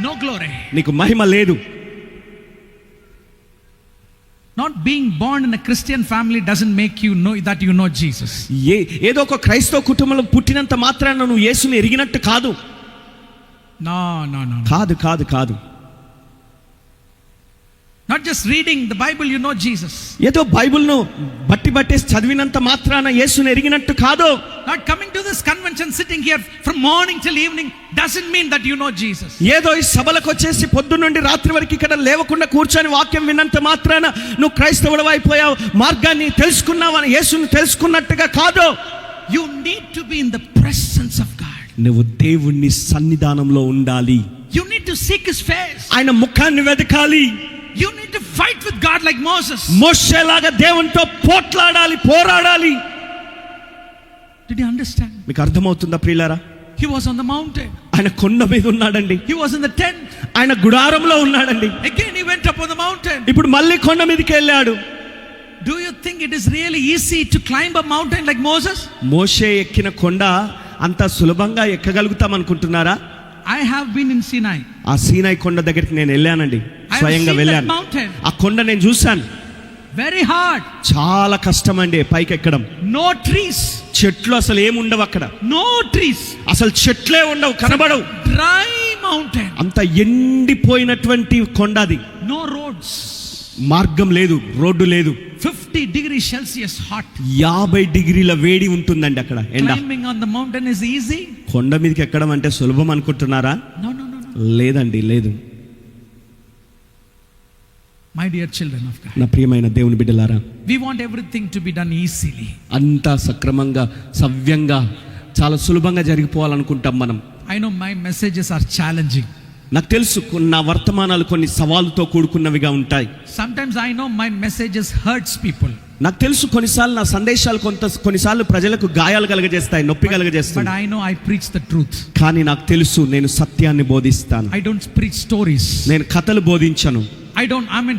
no glory. నీకు మహిమ లేదు. Not being born in a Christian family doesn't make you know that you know Jesus. ఏదో ఒక క్రైస్తవ కుటుంబంలో పుట్టినంత మాత్రాన నువ్వు యేసుని ఎరిగినట్టు కాదు. No. కాదు కాదు కాదు. Not just reading the Bible, you know Jesus. ఏదో బైబిల్ను బట్టేసి చదివినంత మాత్రాన యేసుని ఎరిగినట్టు కాదు. Not coming to this convention, sitting here from morning till evening doesn't mean that you know Jesus. ఏదో ఈ సభలకు వచ్చేసి పొద్దు నుండి రాత్రి వరకు ఇక్కడ లేవకుండా కూర్చొని వాక్యం విన్నంత మాత్రాన నువ్వు క్రైస్తవుడు అయిపోయావు, మార్గాన్ని తెలుసుకున్నావని యేసుని తెలుసుకున్నట్టుగా కాదు. You need to be in the presence of God. నువ్వు దేవుని సన్నిధానంలో ఉండాలి. You need to seek his face. ఆయన ముఖాన్ని వెతకాలి. You need to fight with God like Moses. మోషేలాగా దేవునితో పోరాడాలి. Did you understand? మీకు అర్థమవుతుందా ప్రియులారా? He was on the mountain. ఆయన కొండ మీద ఉన్నాడండి. He was in the tent. ఆయన గుడారంలో ఉన్నాడండి. Again he went up on the mountain. ఇప్పుడు మళ్ళీ కొండ మీదకి వెళ్ళాడు. Do you think it is really easy to climb a mountain like Moses? మోషే ఎక్కిన కొండ అంత సులభంగా ఎక్కగలుగుతాం అనుకుంటున్నారా? I have been in Sinai. ఆ సీనాయి కొండ దగ్గరికి నేను వెళ్ళానండి, స్వయంగా వెళ్ళాను. ఆ కొండ నేను చూశాను. Very hard. చాలా కష్టం అండి పైకి ఎక్కడం. No trees. చెట్లు అసలు ఏముండవు అక్కడ. No trees. అసలు చెట్లే ఉండవు, కనబడవు. Dry mountain. అంత ఎండిపోయినటువంటి కొండ అది. No roads. మార్గం లేదు, రోడ్డు లేదు. 50 degrees Celsius hot. 50 డిగ్రీల వేడి ఉంటుందండి అక్కడ ఎండ. Climbing on the mountain is easy? కొండ మీదకి ఎక్కడం అంటే సులభం అనుకుంటున్నారా? No. లేదండి, లేదు. My dear children of God, నా ప్రియమైన దేవుని బిడ్డలారా, we want everything to be done easily. అంతా సక్రమంగా, సవ్యంగా, చాలా సులభంగా జరిగిపోవాలనుకుంటాం మనం. I know my messages are challenging. నాకు తెలుసు నా వర్తమానాలు కొన్ని సవాలుతో కూడుకున్నవిగా ఉంటాయి. Sometimes I know my messages hurts people. నాకు తెలుసు కొన్నిసార్లు నా సందేశాలు కొన్నిసార్లు ప్రజలకు గాయాలు కలగజేస్తాయి, నొప్పి కలగజేస్తాయి. But I know I preach the truth. కానీ నాకు తెలుసు నేను సత్యాన్ని బోధిస్తాను. I don't preach stories. నేను కథలు బోధించను.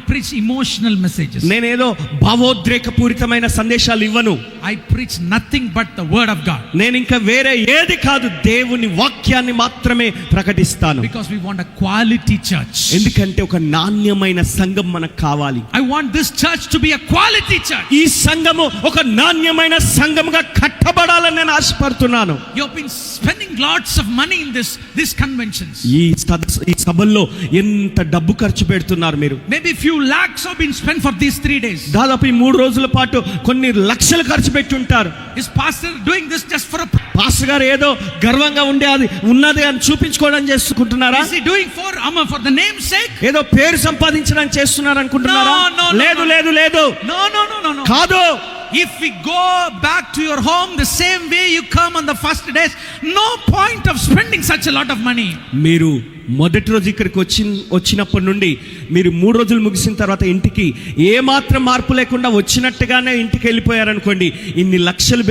preach emotional messages. నేనేదో భావోద్రేకపూరితమైన సందేశాలు ఇవ్వను. I preach nothing but the word of God. నేను ఇంకా వేరే ఏది కాదు, దేవుని వాక్యాన్ని మాత్రమే ప్రకటిస్తాను. Because we want a quality church. ఎందుకంటే ఒక నాణ్యమైన సంఘం మనకు కావాలి. I want this church to be a quality church. ఈ సంఘము ఒక నాణ్యమైన సంఘముగా కట్టబడాలని నేను ఆశపడుతున్నాను. You have been spending lots of money in these conventions. ఈ సభల్లో ఎంత డబ్బు ఖర్చు పెడుతున్నారు మీరు? Maybe few lakhs have been spent for these 3 days. దాదాపు ఈ 3 రోజుల పాటు కొన్ని లక్షలు ఖర్చు పెట్టి ఉంటారు. Is pastor doing this just for a pastor గారు ఏదో గర్వంగా ఉన్నది అని చూపించుకోవడం చేసుకుంటున్నారా? Is he doing for the name's sake? ఏదో పేరు సంపాదించడానికి చేస్తున్నారు అనుకుంటున్నారా? No. లేదు. No. కాదు. If we go back to your home the same way you come on the first days, no point of spending such a lot of money. మీరు మొదటి రోజు ఇక్కడికి వచ్చినప్పటి నుండి మీరు 3 రోజులు ముగిసిన తర్వాత ఇంటికి ఏ మాత్రం మార్పు లేకుండా వచ్చినట్టుగానే ఇంటికి వెళ్ళిపోయారనుకోండి, ఇన్ని లక్షలు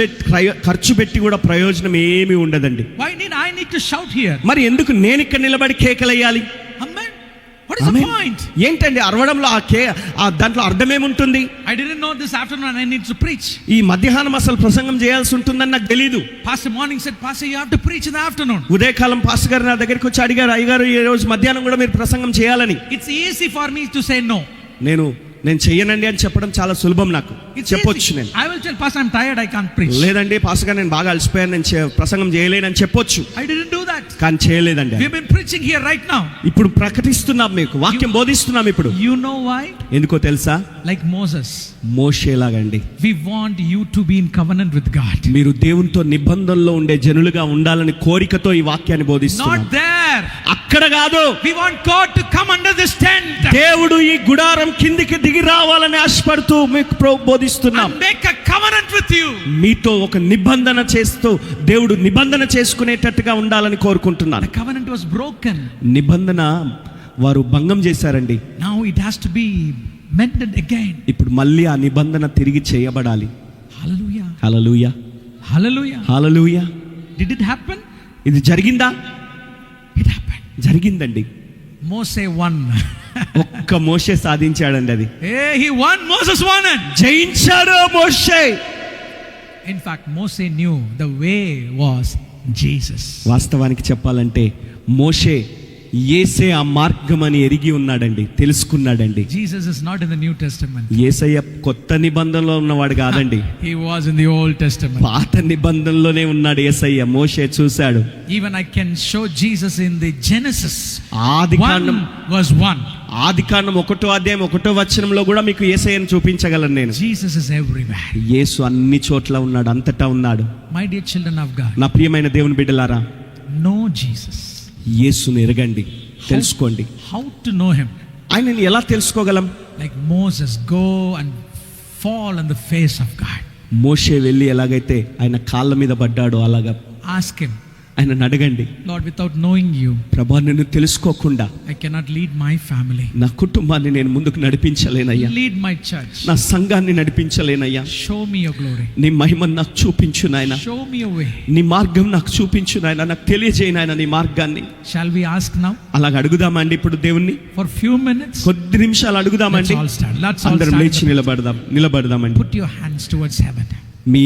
ఖర్చు పెట్టి కూడా ప్రయోజనం ఏమీ ఉండదండి. Why need I need to shout here? మరి ఎందుకు నేను ఇక్కడ నిలబడి కేకలేయాలి? Amen. What is the point? ఏంటండి అరవడంలో ఆ దాంట్లో అర్థం ఏముంటుంది? I didn't know this afternoon and I need to preach. ఈ మధ్యాహ్నం అసలు ప్రసంగం చేయాల్సి ఉంటుందని నాకు తెలీదు. Pastor morning said, Pastor, you have to preach in the afternoon. ఉదయకాలం పాస్టర్ గారు నా దగ్గరికి వచ్చి అడిగారు, అయ్యగారు ఈ రోజు మధ్యాహ్నం కూడా మీరు ప్రసంగం చేయాలని. It's easy for me to say no. నేను చెయ్యనండి అని చెప్పడం చాలా సులభం నాకు. చెప్పొచ్చు నేను. I will tell Pastor I'm tired, I can't preach. లేదండి పాస్టర్ గారు నేను బాగా అలసిపోయాను, నేను ప్రసంగం చేయలేనని చెప్పొచ్చు. I didn't do that. కానీ చేయలేదండి. We have been preaching here right now. ఇప్పుడు ప్రకటిస్తున్నాం, మీకు వాక్యం బోధిస్తున్నాం ఇప్పుడు. You know why? ఎందుకో తెలుసా? Like Moses. మోషేలాగండి. We want you to be in covenant with God. మీరు దేవునితో నిబంధనలో ఉండే జనులుగా ఉండాలని కోరికతో ఈ వాక్యాన్ని బోధిస్తున్నాం. Not there. అక్కడ కాదు. We want God to come under this tent. దేవుడు ఈ గుడారం కిందికి దిగి రావాలని ఆశపడుతూ మీకు బోధిస్తున్నాం. And make a covenant with you. మీతో ఒక నిబంధన చేస్తూ దేవుడు నిబంధన చేసుకునేటట్టుగా ఉండాలని కోరుకుంటున్నాను. The covenant was broken. నిబంధన వారు భంగం చేశారండి. Now it has to be mended again. ఇప్పుడు మళ్ళీ ఆ నిబంధన తిరిగి చేయబడాలి. Hallelujah. Hallelujah, Hallelujah. Hallelujah. Did it happen? ఇది జరిగిందా? It happened. జరిగిందండి. Moses won. ఒక్క మోషే సాధించాడండి అది. Hey, he won. Moses won it. జయించాడు మోషే. In fact, Moses knew the way was Jesus. వాస్తవానికి చెప్పాలంటే మోషే యేసే ఆ మార్గం అని ఎరిగి ఉన్నాడండి, తెలుసుకున్నాడండి. Jesus is not in the New Testament. యేసయ్య కొత్త నిబంధనలో ఉన్నవాడు కాదండి, He was in the Old Testament. పాత నిబంధనలోనే ఉన్నాడు యేసయ్య. మోషే చూశాడు. Even I can show Jesus in the Genesis. ఆదికాండం 1:1. ఆదికాండం 1వ అధ్యాయం 1వ వచనంలో కూడా మీకు యేసయ్యను చూపించగలను నేను. Jesus is everywhere. యేసు అన్ని చోట్ల ఉన్నాడు, అంతటా ఉన్నాడు. My dear children of God, నా ప్రియమైన దేవుని బిడ్డలారా, know Jesus. యేసుని ఎరగండి, తెలుసుకోండి. How to know him? ఆయనని ఎలా తెలుసుకోగలం? Like Moses, go and fall on the face of God. మోషే వెళ్ళి ఎలాగైతే ఆయన కాళ్ళ మీద పడ్డాడో అలాగా Ask him, ఆయనను అడగండి. Lord, without knowing you, ప్రభా, నిన్ను తెలుసుకోకుండా I cannot lead my family. నా కుటుంబాన్ని నేను ముందుకు నడిపించలేనయ్యా, Lead my church. నా సంఘాన్ని నడిపించలేనయ్యా. Show me your glory. నీ మహిమను నాకు చూపించు నాయన, Show me your way. నీ మార్గం నాకు చూపించు నాయన, నాకు తెలియజేయి నాయన నీ మార్గాన్ని. Shall we ask now? అలాగ అడుగుదామండి ఇప్పుడు దేవుణ్ణి. For few minutes, కొద్ది నిమిషాలు let's అడుగుదామండి. all stand. Let's all అందరం లేచి stand. నిలబడదామండి. Put your hands towards heaven. Me